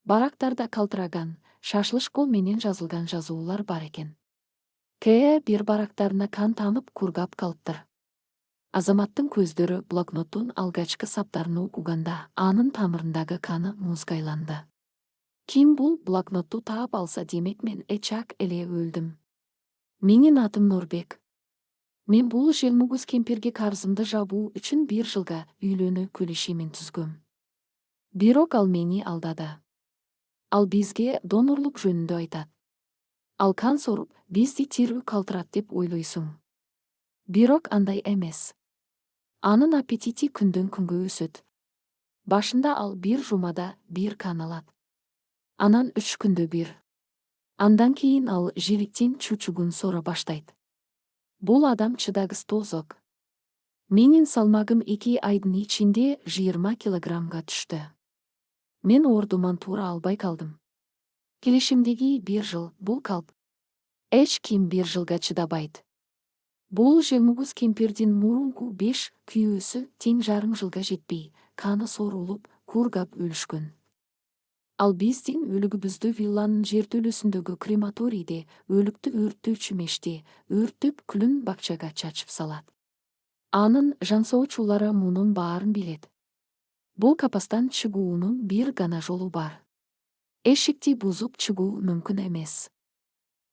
Барактарда калтыраган, шашылыш кол менен жазылган жазуулар бар экен. Бир барактарына кан тамып кургап калыптыр. Азаматтын көздөрү блокноттун алгачкы саптарын окуганда анын тамырындагы каны музга айланды. Ким бул блокнотту таап алса демек мен эчак эле өлдүм. Менин атым Нурбек. Мен бул желмугуз кемпирге карзымды жабуу үчүн 1 жылга үйлөнүү келишимин түзгөм. Бирок ал мени алдады. Ал бизге донорлук жөнүндө айтат. Ал кан соруп, бизди тирүү калтырат деп ойлойсуң. Бирок андай эмес. Анын аппетити күндөн күнгө өсөт. Башында ал 1 жумада 1 кан алат. Анан 3 күндө 1. Андан кийин ал жириктин чучугун сора баштайт. Бул адам чыдагыс тозок. Менин салмагым 2 айдын ичинде 20 килограммга түштү. Мен ордуман туура албай калдым. Келишимдеги 1 жыл бул калп. Эч ким 1 жылга чыдабайт. Бул желмугуз кемпирдин мурунку 5 күйөөсү тең жарым жылга жетпей, каны сорулуп, кургап өлүшкөн. Ал биздин өлүгүбүздү вилланын жертөлөсүндөгү крематорийде, өлүктү өрттөөчү меште, өрттөп күлүн бакчага чачып салат. Анын жансоочулары мунун баарын билет. Бул капастан чыгуунун бир гана жолу бар. Эшикти бузуп чыгуу мүмкүн эмес.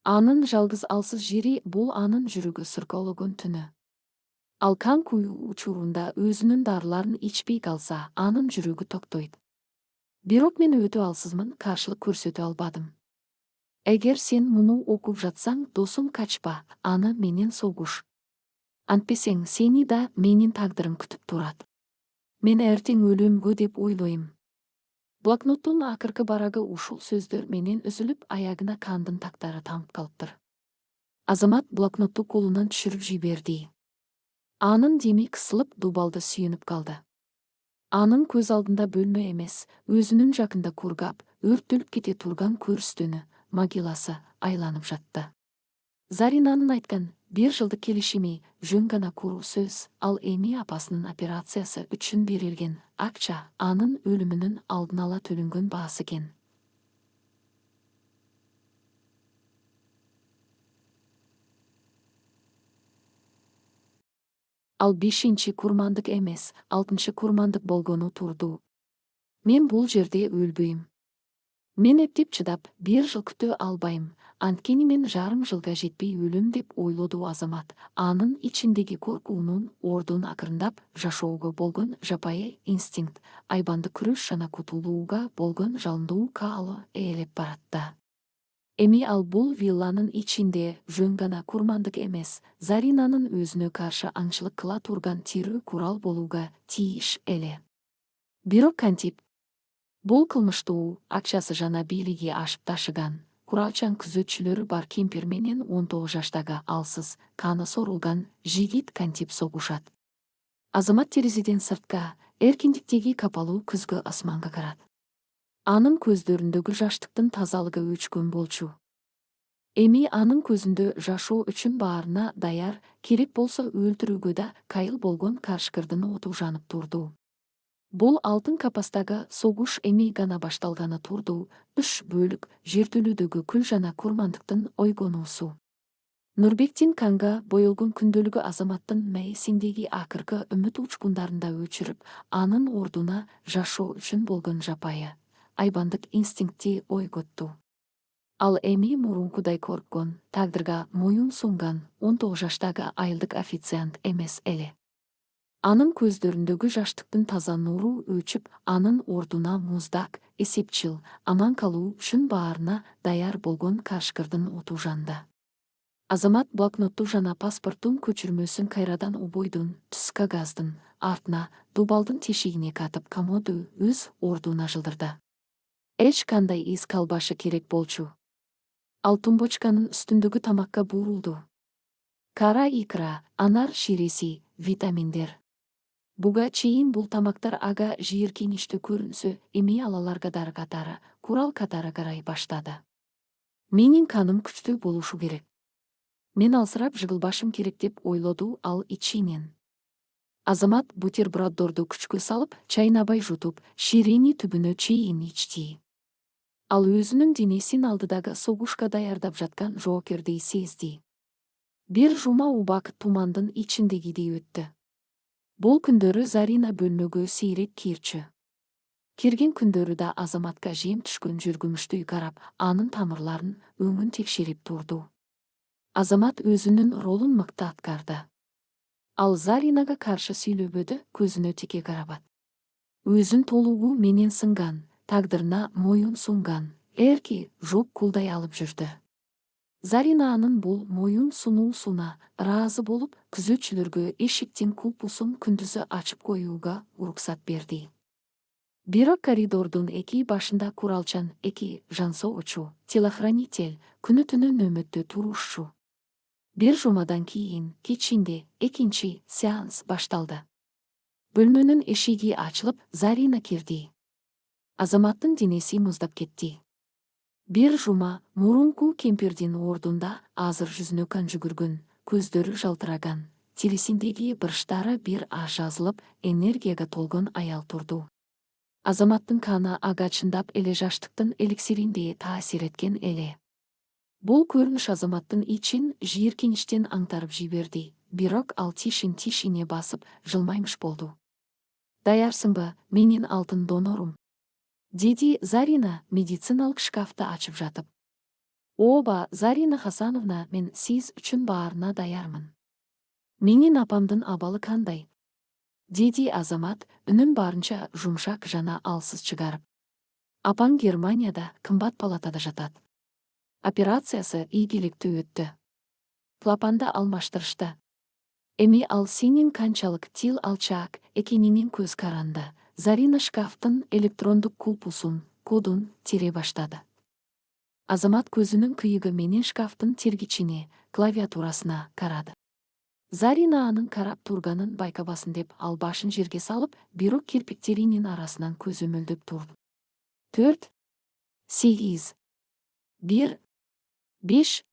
Анын жалгыз алсыз жери бул анын жүрөгү сыркоологон түнү. Ал кан куюу учурунда өзүнүн дарыларын ичпей калса, анын жүрөгү токтойт. Бирок мен өтө алсызмын, каршылык көрсөтө албадым. Эгер сен муну окуп жатсаң, досум качпа, аны менен согуш. Антпесең, сени да менин тагдырым күтүп турат. Мен эртең өлөмгө деп ойлойм. Блокноттун акыркы барагы ушул сөздөр менен үзүлүп, аягына кандын тактары тамып калыптыр. Азамат блокнотту колунан түшүрүп жиберди. Анын деми кысылып, дубалды сүйүнүп калды. Анын көз алдында бөлмө эмес, өзүнүн жакында кургап, өрттөлүп кете турган көрүстөнү, могиласы айланып жатты. Заринанын айткан 1 жылдык келишими жөн гана куруу сөз. Ал эми апасынын операциясы үчүн берилген акча анын өлүмүнүн алдын ала төлөнгөн баасы экен. Ал 5-чи курмандык эмес, 6-чы курмандык болгону турду. Мен бул жерде өлбөйм. Мен эптеп чыдап 1 жыл күтө албайм. Анткени мен жарым жылга жетпей өлөм деп ойлоду Азамат. Анын ичиндеги коркуунун ордун акырындап жашоого болгон жапайы инстинкт, айбанды күрөш жана кутулууга болгон жалындуу каалы ээлеп баратты. Эми ал бул вилланын ичинде жөн гана курмандык эмес, Заринанын өзүнө каршы аңчылык кыла турган тирүү курал болууга тийиш эле. Бирок кантип? Бул кылмыштуу, акчасы жана бийлиги ашып ташыган, куралчан күзөтчүлөрү бар кемпир менен 19 жаштагы алсыз, каны сорулган жигит кантип согушат? Азамат терезеден сыртка, эркиндиктеги капалуу күзгү асманга карат. Анын көздөрүндөгү жаштыктын тазалыгы өчкөн болчу. Эми анын көзүндө жашоо үчүн баарына даяр, керек болсо өлтүрүүгө да кайыл болгон каршкырдын оту жанып турду. Бул алтын капастагы согуш эми гана башталганы турду. 3 бөлүк жертөлөдөгү күл жана курмандыктын ойгонуусу. Нурбектин канга боелгон күндөлүгү Азаматтын мээсиндеги акыркы үмүт учкундарында өчүрүп, анын ордуна жашоо үчүн болгон жапайы, айбандык инстинкти ойготту. Ал эми мурункудай корккон, тагдырга моюн сунган 19 жаштагы айылдык официант эмес эле. Анын көздөрүндөгү жаштыктын таза нуру өчүп, анын ордуна муздак, эсепчил, аман калуу үчүн баарына даяр болгон кашкырдын оту жанды. Азамат блокнотту жана паспорттун көчүрмөсүн кайрадан убойдун, түз кагаздын артына, дубалдын тешигине катып, комоду өз ордуна жылдырды. Эч кандай из калбашы керек болчу. Ал тумбочканын үстүндөгү тамакка бурулду. Кара икра, анар ширеси, витаминдер. Буга чейин бул тамактар ага жийиркеничтүү көрүнсө, эми алаларга дар катары, курал катары карай баштады. Менин каным күчтүү болушу керек. Мен алсырап жыгылбашым керек деп ойлоду ал ичинен. Азамат бутерброддорду күчкө салып, чайнабай жутуп, ширини түбүнө чейин ичти. Ал өзүнүн денесин алдыдагы согушка даярдап жаткан жоокердей сезди. Бир жума убак тумандын ичиндегидей өттү. Бул күндөрү Зарина бөлмөгө сейрек кирчү. Кирген күндөрү да Азаматка жем түшкөн жүргүмүштүй карап, анын тамырларын, өңүн текшерип турду. Азамат өзүнүн ролун мыкты аткарды. Ал Заринага каршы сүйлөбөдү, көзүнө тике карабат. Өзүн толугу менен сынган, тагдырына моюн сунган, эрки жок кулдай алып жүрдү. Зарина анын бул моюн сунуусуна ыраазы болуп, күзөтчүлөргө эшиктин кулпусун күндүзү ачып коюуга уруксат берди. Бирок коридордун эки башында куралчан эки жансоочу, телохранитель күнү-түнү нөмөттө турушчу. Бир жумадан кийин кечинде экинчи сеанс башталды. Бөлмөнүн эшиги ачылып, Зарина кирди. Азаматтын денеси муздап кетти. Бир жума мурунку кемпирдин ордунда азыр жүзүнө кан жүгүргөн, көздөрү жалтыраган, терисиндеги бырыштары бир аз жазылып, энергияга толгон аял турду. Азаматтын каны ага чындап эле жаштыктын эликсириндей таасир эткен эле. Бул көрүнүш Азаматтын ичин жийиркеничтен аңтарып жиберди, бирок ал тишине басып, жылмаймыш болду. Даярсыңбы, менин алтын донорум? Деди Зарина медициналык шкафты ачып жатып. Ооба, Зарина Хасановна, мен сиз үчүн баарына даярмын. Менин апамдын абалы кандай? Деди Азамат, үнүн барынча жумшак жана алсыз чыгарып. Апаң Германияда, кымбат палатада жатат. Операциясы ийгиликтүү өттү. Клапанды алмаштырышты. Эми ал сенин канчалык тил алчаак экенинин көз каранды. Зарина шкафтын электрондук кулпусун, кодун тере баштады. Азамат көзүнүн кыйыгы менен шкафтын тергичине, клавиатурасына карады. Зарина анын карап турганын байкабасын деп ал башын жерге салып, бирок кирпиктеринин арасынан көзү мөлдөп турду. 4, 8, 1, 5,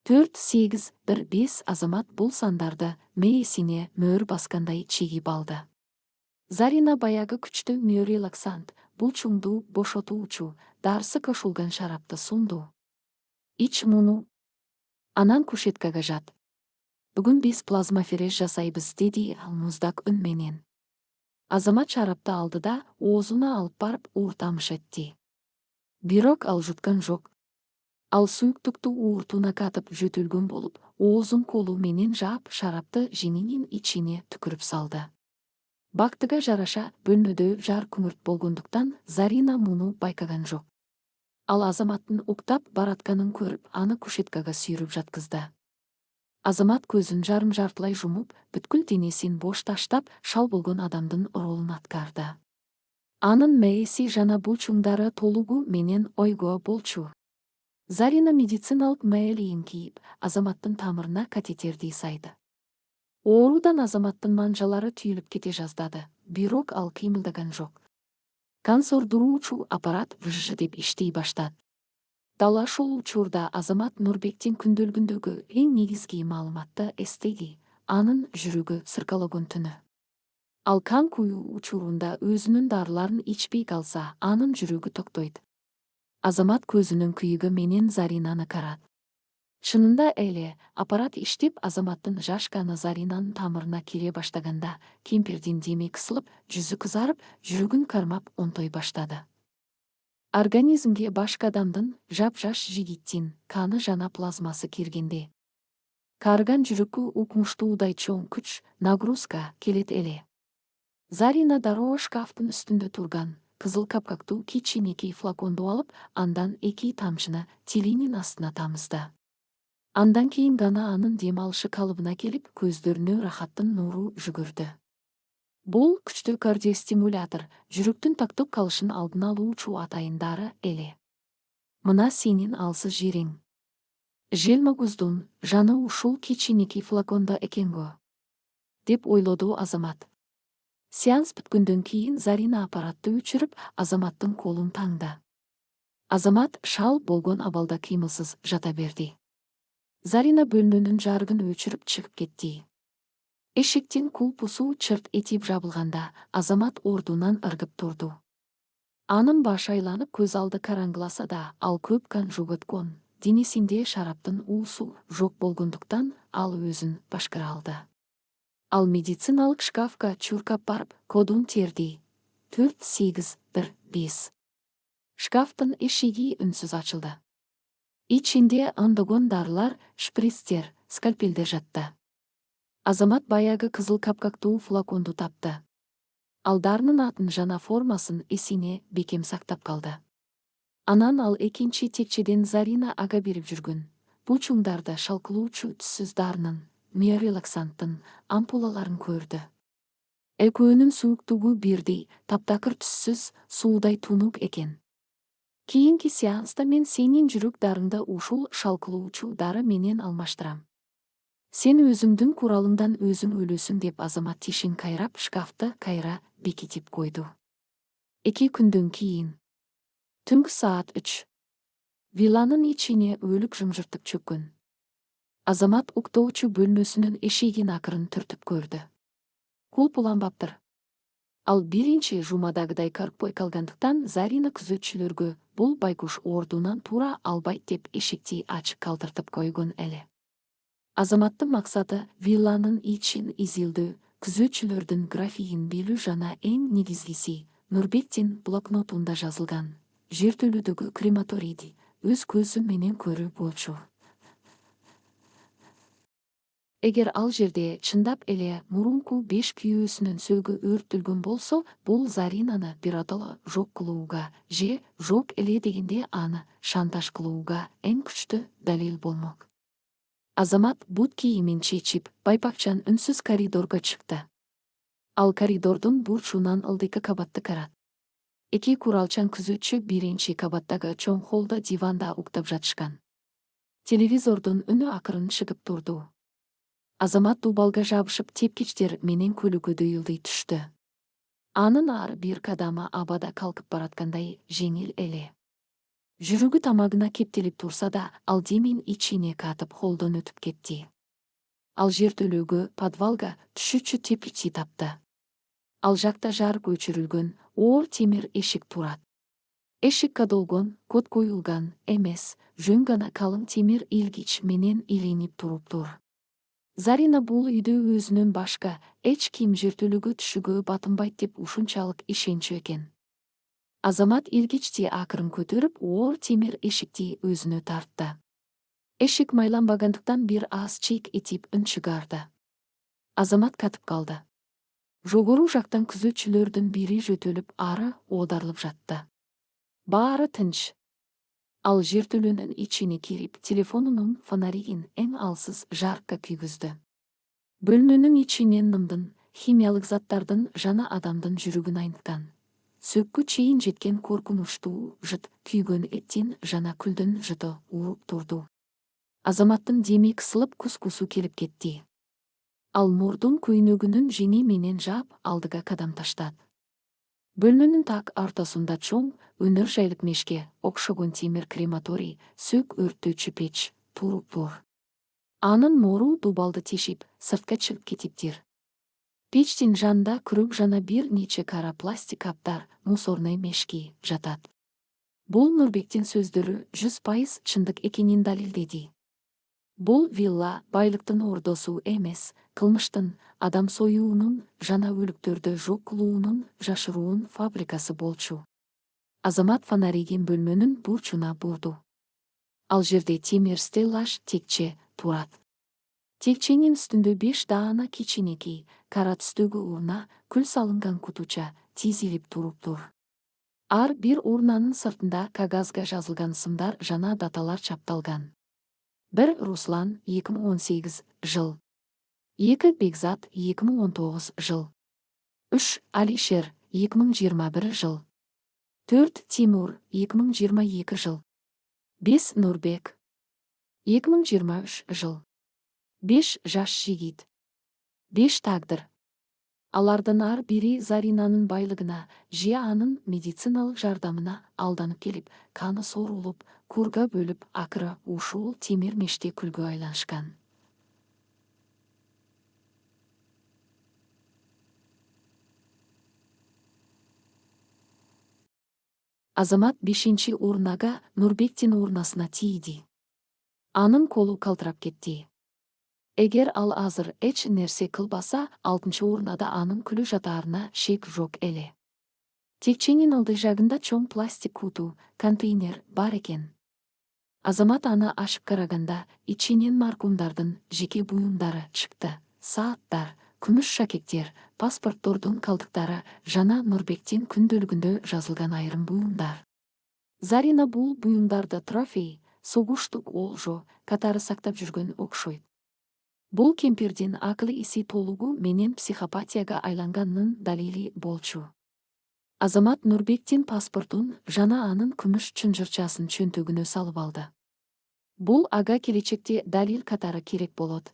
4, 8, 1, 5. Азамат бул сандарды мээсине мөөр баскандай чегип алды. Зарина баягы күчтүү миорелаксант, булчуңду бошотуучу, дарысы кошулган шарапты сунду. Ич муну. Анан кушеткага жат. Бүгүн биз плазмаферез жасайбыз, деди ал муздак үн менен. Азамат шарапты алды да оозуна алып барып ууртамыш этти. Бирок ал жуткан жок. Ал сүйүктүктү ууртуна катып жөтөлгөн болуп, оозун колу менен жаап, шарапты женинин ичине түкүрүп салды. Бактыга жараша бөлмөдө жар күңүрт болгондуктан Зарина муну байкаган жок. Ал Азаматтын уктап баратканын көрүп, аны кушеткага сүйрүп жаткызды. Азамат көзүн жарым жартылай жумуп, бүткүл денесин бош таштап, шал болгон адамдын ролун аткарды. Анын мээси жана булчуңдары толугу менен ойго болчу. Зарина медициналык маелийин кийип, Азаматтын тамырына катетерди сайды. Оорудан Азаматтын манжалары түйүлүп кете жаздады, бирок ал кыймылдаган жок. Кан сордуруучу аппарат выжжы деп иштей баштады. Дал ошол учурда Азамат Нурбектин күндөлүгүндөгү эң негизги маалыматты эстеди, анын жүрөгү сыркалогон түнү. Ал кан куюу учурунда өзүнүн дарыларын ичпей калса, анын жүрөгү токтойт. Азамат көзүнүн кыйыгы менен Заринаны карады. Шынында эле, аппарат иштеп Азаматтын жашканы Заринанын тамырына кире баштаганда, кемпирдин деми кысылып, жүзү кызарып, жүрөгүн кармап онтой баштады. Организмге башка адамдын жап-жаш жигиттин каны жана плазмасы киргенде, карыган жүрөккө укмуштуудай чоң күч, нагрузка келет эле. Зарина дароо шкафтын үстүндө турган кызыл капкактуу кичинекей флаконду алып, андан 2 тамчыны тилинин астына тамызды. Андан кийин гана анын дем алышы калыбына келип, көздөрүнө рахаттын нуру жүгүрдү. Бул күчтүү кардиостимулятор, жүрөктүн тактоп калышын алдын алуучу атайындары эле. Мына сенин алсыз жериң. Желмогуздун жаны ушул кичинекей флакондо экенго, деп ойлоду Азамат. Сеанс бүткөндөн кийин Зарина аппаратты өчүрүп, Азаматтын колун таңды. Азамат шал болгон абалда кыймылсыз жата берди. Зарина бөлмөнүн жарыгын өчүрүп чыгып кетти. Эшиктин кулпусу чырт этип жабылганда, Азамат ордунан ыргып турду. Анын башы айланып, көз алды караңгыласа да, ал көп кан жоготкон. Денесинде шараптын уусу жок болгондуктан, ал өзүн башкара алды. Ал медициналык шкафка чуркап барып, кодун терди. 4815. Шкафтын эшиги үнсүз ачылды. Ичинде ондогон дарылар, шприцтер, скальпелдер жатты. Азамат баягы кызыл капкактуу флаконду тапты. Ал дарынын атын жана формасын эсине бекем сактап калды. Анан ал экинчи текчеден Зарина ага берип жүргөн бучуңдарда шалкылуучу түссүз дарынын, миорелаксанттын ампулаларын көрдү. Экөөнүн сууктугу бирдей, таптакыр түссүз, суудай тунук экен. Кийинки сеанста мен сенин жүрөк дарыңды ушул шалкылуучу дары менен алмаштырам. Сен өзүңдүн куралыңдан өзүң өлөсүң, деп Азамат тишин кайрап шкафты кайра бекитип койду. 2 күндөн кийин. Түнкү саат 3. Вилланын ичине өлүк жымжыртык чөккөн. Азамат уктоочу бөлмөсүнүн эшигин акырын түртүп көрдү. Кулп уланбаптыр. Ал биринчи жумадагыдай каркпой калгандыктан Зарина күзөтчүлөргө бул байкуш ордунан туура албайт деп эшикти ачык калтыртып койгон эле. Азаматтын максаты вилланын ичин изилдөө, күзөтчүлөрдүн графигин билүү жана эң негизгиси Нурбектин блокнотунда жазылган жертөлөдөгү крематорийди өз көзү менен көрүү болчу. Эгер ал жерде чындап эле мурунку 5 күйөөсүнүн сөөгү өрттөлгөн болсо, бул Заринаны биротоло жок кылууга же жок эле дегенде аны шантаж кылууга эң күчтүү далил болмок. Азамат бут кийимин чечип, байпакчан үнсүз коридорго чыкты. Ал коридордун бурчунан ылдыйкы кабатты карат. 2 куралчан күзөтчү биринчи кабаттагы чоң холлдо диванда уктап жатышкан. Телевизордун үнү акырын чыгып турду. Азамат дубалга жабышып тепкичтер менен көлөкөдөй ылдый түштү. Анын ар бир кадамы абада калкып бараткандай жеңил эле. Жүрөгү тамагына кептелип турса да, ал демин ичине катып холдон өтүп кетти. Ал жертөлөгө, подвалга түшүүчү тепкичти тапты. Ал жакта жарык өчүрүлгөн, оор темир эшик турат. Эшик кадолгон, код коюлган эмес, жөн гана калың темир илгич менен илинип туруптур. Зарина бул үйдө өзүнөн башка эч ким жертөлөгө түшүүгө батынбайт деп ушунчалык ишенчү экен. Азамат илгичти акырын көтөрүп, оор темир эшикти өзүнө тартты. Эшик майланбагандыктан бир аз чийик этип үн чыгарды. Азамат катып калды. Жогору жактан күзөтчүлөрдүн бири жөтөлүп, ары оодарылып жатты. Баары тынч. Ал жертөлөнүн ичине кирип, телефонунун фонаригин эң алсыз жарыкка күйгүздү. Бөлмөнүн ичинен нымдын, химиялык заттардын жана адамдын жүрөгүн айнткан, сөккү чейин жеткен коркунучтуу жыт, күйгөн эттин жана күлдүн жыты уруп турду. Азаматтын деми кысылып, кускусу келип кетти. Ал мурдун көйнөгүнүн жеңи менен жаап, алдыга кадам таштады. Бөлмөнүн так ортосунда чоң, өнөр жайлык мешке окшогон темир крематорий, сөк өрттөөчү печ туруптур. Анын мору дубалды тешип, сыртка чыгып кетиптир. Печтин жанында күрөк жана бир нече кара пластик каптар, мусорный мешки жатат. Бул Нурбектин сөздөрү 100% чындык экенин далилдеди. Бул вилла байлыктын ордосу эмес, кылмыштын, адам союунун жана өлүктөрдү жок кылуунун жашыруун фабрикасы болчу. Азамат фонаригин бөлмөнүн бурчуна бурду. Ал жерде темир стеллаж текче турат. Текченин үстүндө 5 даана кичинекей, кара түстөгү урна, күл салынган кутуча тизилип туруптур. Ар бир урнанын сыртында кагазга жазылган сымдар жана даталар чапталган. 1 Руслан 2018 жыл. 2 Бекзат 2019 жыл. 3 Алишер 2021 жыл. 4 Тимур 2022 жыл. 5 Нурбек 2023 жыл. 5 жаш жигит. 5 тагдыр. Алардын ар бири Заринанын байлыгына же анын медициналык жардамына алданып келип, каны сорулуп, курга бөлүп, акыры ушул темир меште күлгө айланышкан. Азамат 5 урнага Нурбектин урнасына тийди. Анын колу калтырап кетти. Эгер ал азыр эч нерсе кылбаса, 6 урнада анын күлү жатаарына шек жок эле. Текченин ылдый жагында чоң пластик куту, контейнер бар экен. Азамат аны ачып караганда, ичинен маркумдардын жеке буюмдары чыкты. Сааттар, күмүш шакектер, паспорттордун калдыктары жана Нурбектин күндөлүгүндө жазылган айрым буюмдар. Зарина бул буюмдарды трофей, согуштук олжо катары сактап жүргөн окшойт. Бул кемпирдин акылы иси толугу менен психопатияга айланганынын далили болчу. Азамат Нурбектин паспортун жана анын күмүш чынжырчасын чөнтөгүнө салып алды. Бул ага келечекте далил катары керек болот.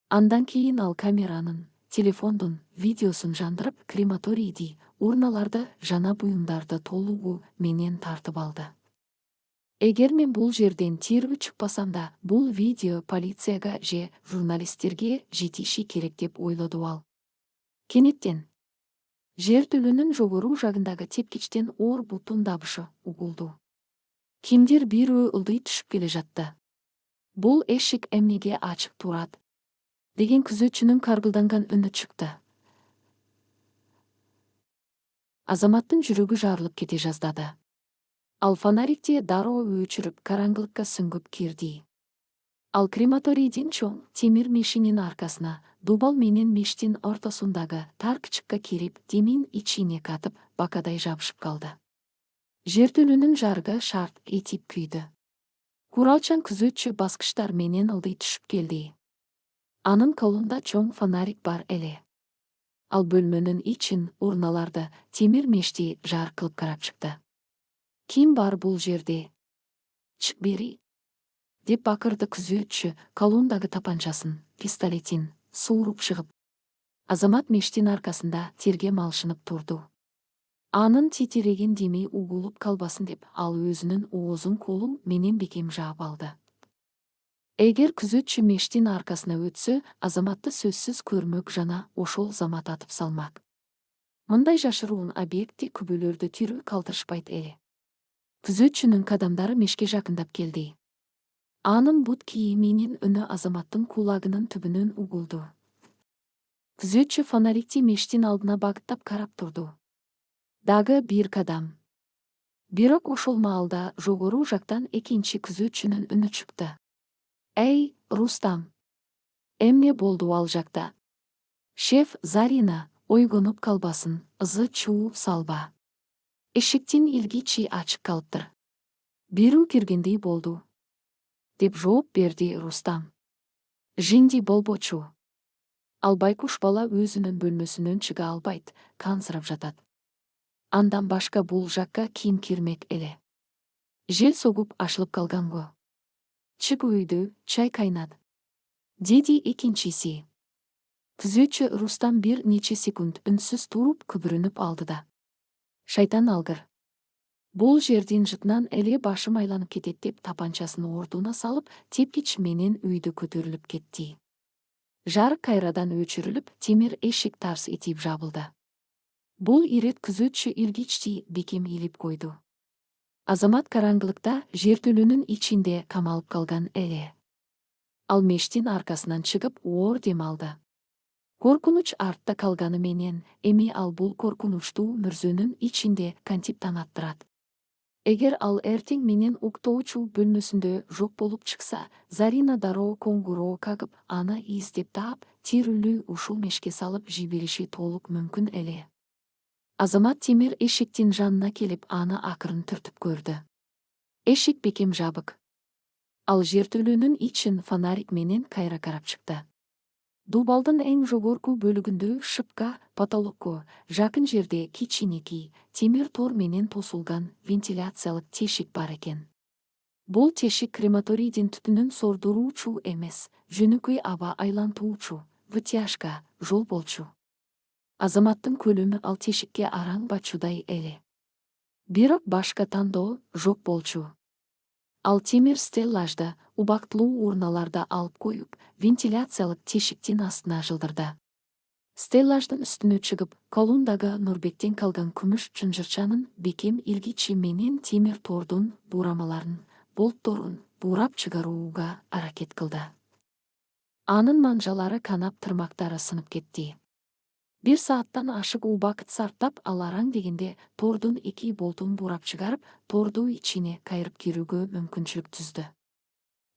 Андан кийин ал камеранын, телефондун видеосун жандырып, крематорийди, урналарды жана буюмдарды толугу менен тартып алды. Эгер мен бул жерден тирүү чыкпасам да, бул видео полицияга же журналисттерге жетиши керек деп ойлоду ал. Кенеттен жертөлөнүн жогору жагындагы тепкичтен оор буттун дабышы угулду. Кимдир бирөө ылдый түшүп келе жатты. Бул эшик эмнеге ачык турат? Деген күзөтчүнүн каргылданган үнү чыкты. Азаматтын жүрөгү жарылып кете жаздады. Ал фонарикти дароо өчүрүп, караңгылыкка сүңгүп кирди. Ал крематорийдин чоң темир мешинин аркасына, дубал менен мештин ортосундагы тар кычыкка кирип, демин ичине катып, бакадай жабышып калды. Жертөлөнүн жарыгы шарт этип күйдү. Куралчан күзөтчү баскычтар менен ылдый түшүп келди. Анын колунда чоң фонарик бар эле. Ал бөлмөнүн ичин, урналарды, темир мешти жар кылып карап чыкты. Ким бар бул жерде? Чык бери, деп бакырды күзөтчү, колундагы тапанчасын, пистолетин сууруп чыгып. Азамат мештин аркасында терге малшынып турду. Анын титиреген деми угулуп калбасын деп, ал өзүнүн оозун колу менен бекем жаап алды. Эгер күзөтчү мештин аркасына өтсө, Азаматты сөзсүз көрмөк жана ошол замат атып салмак. Мындай жашыруун объекти күбөлөрдү тирүү калтырышпайт эле. Күзөтчүнүн кадамдары мешке жакындап келди. Анын бут кийиминин үнү Азаматтын кулагынын түбүнөн угулду. Күзөтчү фонарикти мештин алдына багыттап карап турду. Дагы бир кадам. Бирок ошол маалда жогору жактан экинчи күзөтчүнүн үнү чыкты. Эй, Рустам! Эмне болду ал жакта? Шеф Зарина, ойгонуп калбасын, ызы чуу салба. Эшиктин илгичи ачык калыптыр. Бирүү киргендей болду, деп жооп берди Рустам. Жинди болбочу. Ал байкуш бала өзүнүн бөлмөсүнөн чыга албайт, кансырап жатат. Андан башка бул жакка ким кирмек эле? Жел согуп ашылып калганго. Чык үйдү, чай кайнат, деди экинчиси. Күзөтчү Рустам бир нече секунд үнсүз туруп күбүрүнүп алды да. Шайтан алгыр. Бул жердин жытынан эле башым айланып кетет деп тапанчасын ордуна салып, тепкич менен үйдү көтөрүлүп кетти. Жарык кайрадан өчүрүлүп, темир эшик тарс этип жабылды. Бул ирет күзөтчү илгичти бекем илип койду. Азамат караңгылыкта жертөлөнүн ичинде камалып калган эле. Ал мештин аркасынан чыгып оор дем алды. Коркунуч артта калганы менен, эми ал бул коркунучтуу мүрзөнүн ичинде кантип таң аттырат. Эгер ал эртең менен уктоочу бөлмөсүндө жок болуп чыкса, Зарина дароо коңгуроо кагып, аны издеп таап, тирүүлүү ушул мешке салып жибериши толук мүмкүн эле. Азамат темир эшиктин жанына келип, аны акырын түртүп көрдү. Эшик бекем жабык. Ал жертөлөнүн ичин фонарик менен кайра карап чыкты. Дубалдын эң жогорку бөлүгүндө шыпка, потолокко жакын жерде кичинекей, темир тор менен тосулган вентиляциялык тешик бар экен. Бул тешик крематорийдин түтүнүн сордуруучу эмес, жөнөкөй аба айлантуучу, вытяжка, жол болчу. Азаматтын көлөмү ал тешикке араң бачудай эле. Бирок башка тандоо жок болчу. Ал темир стеллажда, убактылуу урналарда алып коюп, вентиляциялык тешиктин астына жылдырды. Стеллаждын үстүнө чыгып, колундагы Нурбектен калган күмүш чынжырчанын бекем илгичи менен темир тордун бурамаларын, болтторун бурап чыгарууга аракет кылды. Анын манжалары канап, тырмактары сынып кетти. 1 сааттан ашык убакыт сарптап, ал араң дегенде тордун 2 болтун бурап чыгарып, торду ичине кайрып кирүүгө мүмкүнчүлүк түздү.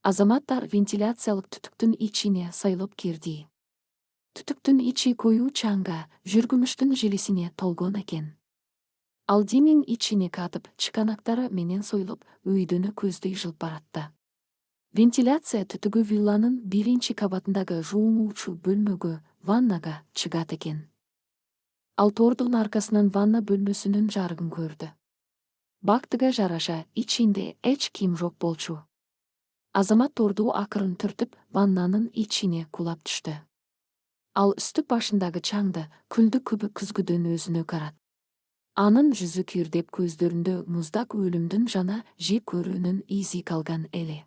Азаматтар вентиляциялык түтүктүн ичине сайлоп кирди. Түтүктүн ичи коюу чаңга, жүргүмүштүн желесине толгон экен. Ал демин ичине катып, чыканактары менен сойлуп, өйдөнү көздөй жылып баратты. Вентиляция түтүгү вилланын 1-чи кабатындагы жуунуучу бөлмөгө, ваннага чыгат экен. Ал тордун аркасынан ванна бөлмөсүнүн жарыгын көрдү. Бактыга жараша, ичинде эч ким жок болчу. Азамат торду акырын түртүп, ваннанын ичине кулап түштү. Ал үстүк башындагы чаңды, күлдү күбү күзгүдөн өзүнө карат. Анын жүзү кирдеп, көздөрүндө муздак өлүмдүн жана жеп көрүүнүн изи калган эле.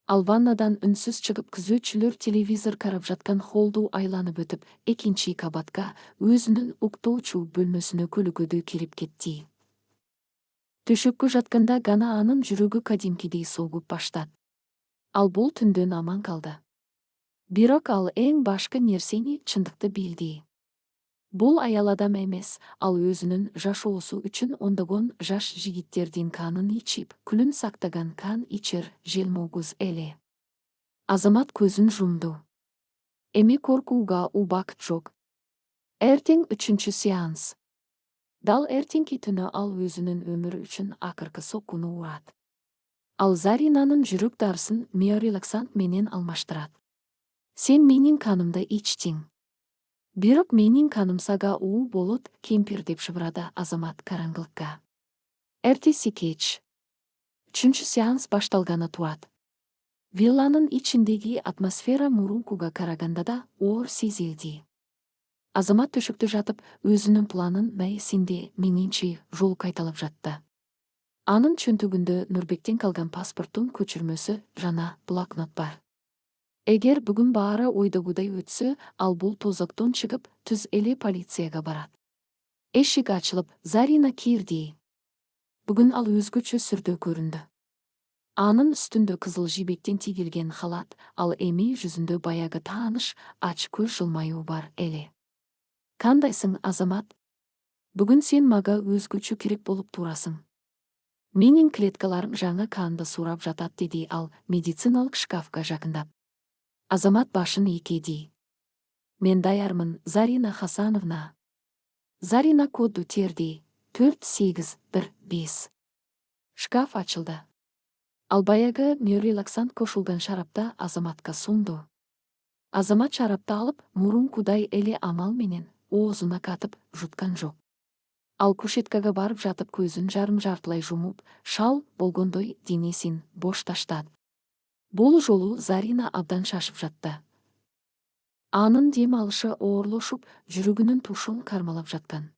Ал ваннадан үнсүз чыгып, күзөтчүлөр телевизор карап жаткан холду айланып өтүп, 2-чи кабатка, өзүнүн уктоочу бөлмөсүнө көлөкөдө кирип кетти. Төшөккө жатканда гана анын жүрөгү кадимкидей согуп баштат. Ал бул түндөн аман калды. Бирок ал эң башкы нерсени, чындыкты билди. Бул аял адам эмес, ал өзүнүн жашоосу үчүн ондогон жаш жигиттердин канын ичип, күлүн сактаган кан ичер желмогуз эле. Азамат көзүн жумду. Эми коркууга убакыт жок. Эртең 3-чү сеанс. Дал эртеңки түнү ал өзүнүн өмүрү үчүн акыркы соккуну урат. Ал Заринанын жүрөк дарысын миорелаксант менен алмаштырат. Сен менин канымды ичтиң. Бирок менин каным сага уу болот, кемпир, деп шыбырады Азамат караңгылыкка. Эртеси кеч. 3-чү сеанс башталганы турат. Вилланын ичиндеги атмосфера мурункуга караганда да оор сезилди. Азамат төшөктө жатып, өзүнүн планын мэйсинде миңинчи жол кайталап жатты. Анын чөнтөгүндө Нурбектен калган паспорттун көчүрмөсү жана блокнот бар. Эгер бүгүн баары ойдогудай өтсө, ал бул тозоктон чыгып, түз эле полицияга барат. Эшик ачылып, Зарина кирди. Бүгүн ал өзгөчө сүрдө көрүндү. Анын үстүндө кызыл жибектен тигилген халат, ал эми жүзүндө баягы тааныш, ач көз жылмаюу бар эле. Кандайсың, Азамат? Бүгүн сен мага өзгөчө керек болуп турасың. Менин клеткаларым жаңы канды сурап жатат, деди ал медициналык шкафка жакындап. Азамат башын ийкеди. Мен даярмын, Зарина Хасановна. Зарина кодду терди. 4815. Шкаф ачылды. Ал баягы миорелаксант кошулган шарапта Азаматка сунду. Азамат шарапты алып, мурункудай эле амал менен оозуна катып жуткан жок. Ал кушеткага барып жатып, көзүн жарым-жартылай жумуп, шал болгондой денесин бош таштады. Бул жолу Зарина абдан шашып жатты. Анын дем алышы оорлошуп, жүрөгүнүн тушун кармалап жаткан.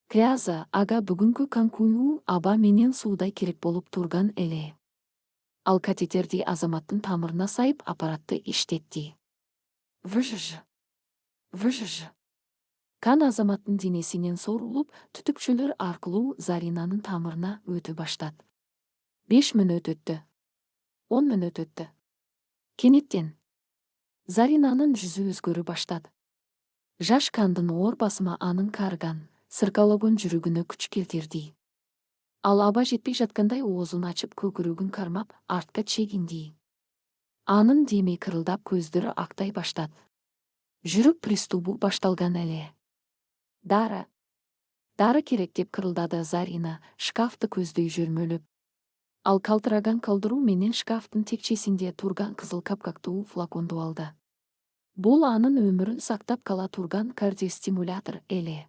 Кряза ага бүгүнкү канкуюу аба менен суудай керек болуп турган эле. Ал катетерди Азаматтын тамырына сайып, аппаратты иштетти. Выжж. Кан Азаматтын денесинен сорулуп, түтүкчөлөр аркылуу Заринанын тамырына өтө баштады. 5 мүнөт өттү. 10 мүнөт өттү. Кенеттен Заринанын жүзі өзгөрү баштады. Жаш кандын оор басыма анын карыган, сыркалогон жүрөгүнө күч келтирди. Ал аба жетпей жаткандай оозун ачып көкүрөгүн кармап артка чегинди. Анын демей кырылдап көздөрү актай баштады. Жүрөк приступу башталган эле. Дары керек деп кырылдады Зарина, шкафты көздөй жөрмөлөп. Ал калтыраган калдыруу менен шкафтын текчесинде турган кызыл капкактуу флаконду алды. Бул анын өмүрүн сактап кала турган кардиостимулятор эле.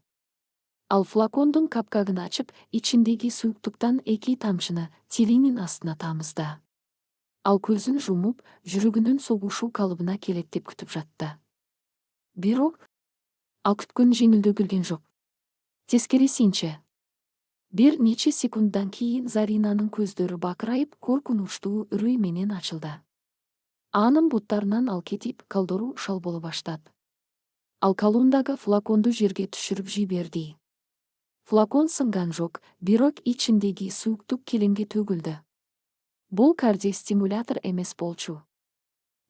Ал флакондун капкагын ачып, ичиндеги сүйүктүктөн 2 тамчыны тилинин астына тамызды. Ал көзүн жумуп, жүрөгүнүн согушу калыбына келет деп күтүп жатты. Бирок ал күткөн жеңилдөгүлгөн жок. Тескерисинче, бир нече секунддан кийин Заринанын көздөрү бакырайып, коркунучтуу үрүй менен ачылды. Анын буттарынан ал кетип, калдыруу шал боло баштады. Ал колундагы флаконду жерге түшүрүп жиберди. Флакон сынган жок, бирок ичиндеги сүйүктүк келемге төгүлдү. Бул кардиостимулятор эмес болчу.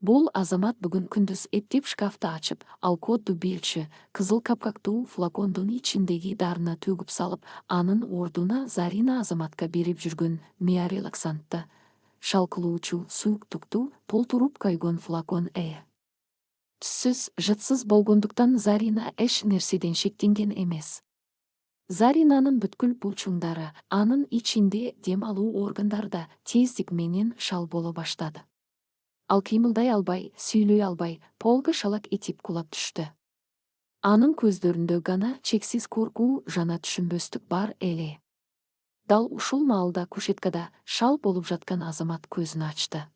Бул Азамат бүгүн күндүз эптеп шкафты ачып, ал кодду билчү, кызыл капкактуу флакондун ичиндеги дарыны төгүп салып, анын ордуна Зарина Азаматка берип жүргөн миорелаксантты, шалкылуучу сүйүктүктү толтуруп койгон флакон Түссүз, жытсыз болгондуктан Зарина эч нерседен шектенген эмес. Заринанын бүткүл булчуңдары, анын ичинде дем алуу органдары да тездик менен шал боло баштады. Ал кыймылдай албай, сүйлөй албай, полго шалак этип кулап түштү. Анын көздөрүндө гана чексиз коркуу жана түшүнбөстүк бар эле. Дал ушул маалда кушеткада шал болуп жаткан Азамат көзүн ачты.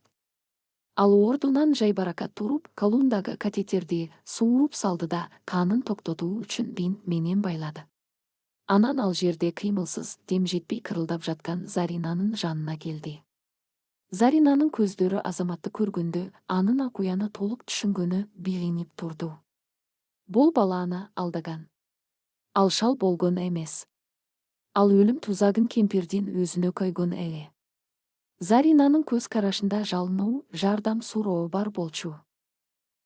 Ал ордунан жайбаракат туруп, колундагы катетерди сууруп салды да, канын токтотуу үчүн бинт менен байлады. Анан ал жерде кыймылсыз, дем жетпей кырылдап жаткан Заринанын жанына келди. Заринанын көздөрү Азаматты көргөндө, анын акуяны толук түшүнгөнү билинип турду. Бул бала аны алдаган. Ал шал болгон эмес. Ал өлүм тузагын кемпирдин өзүнө койгон эле. Заринанын көз карашында жалынуу, жардам суроо бар болчу.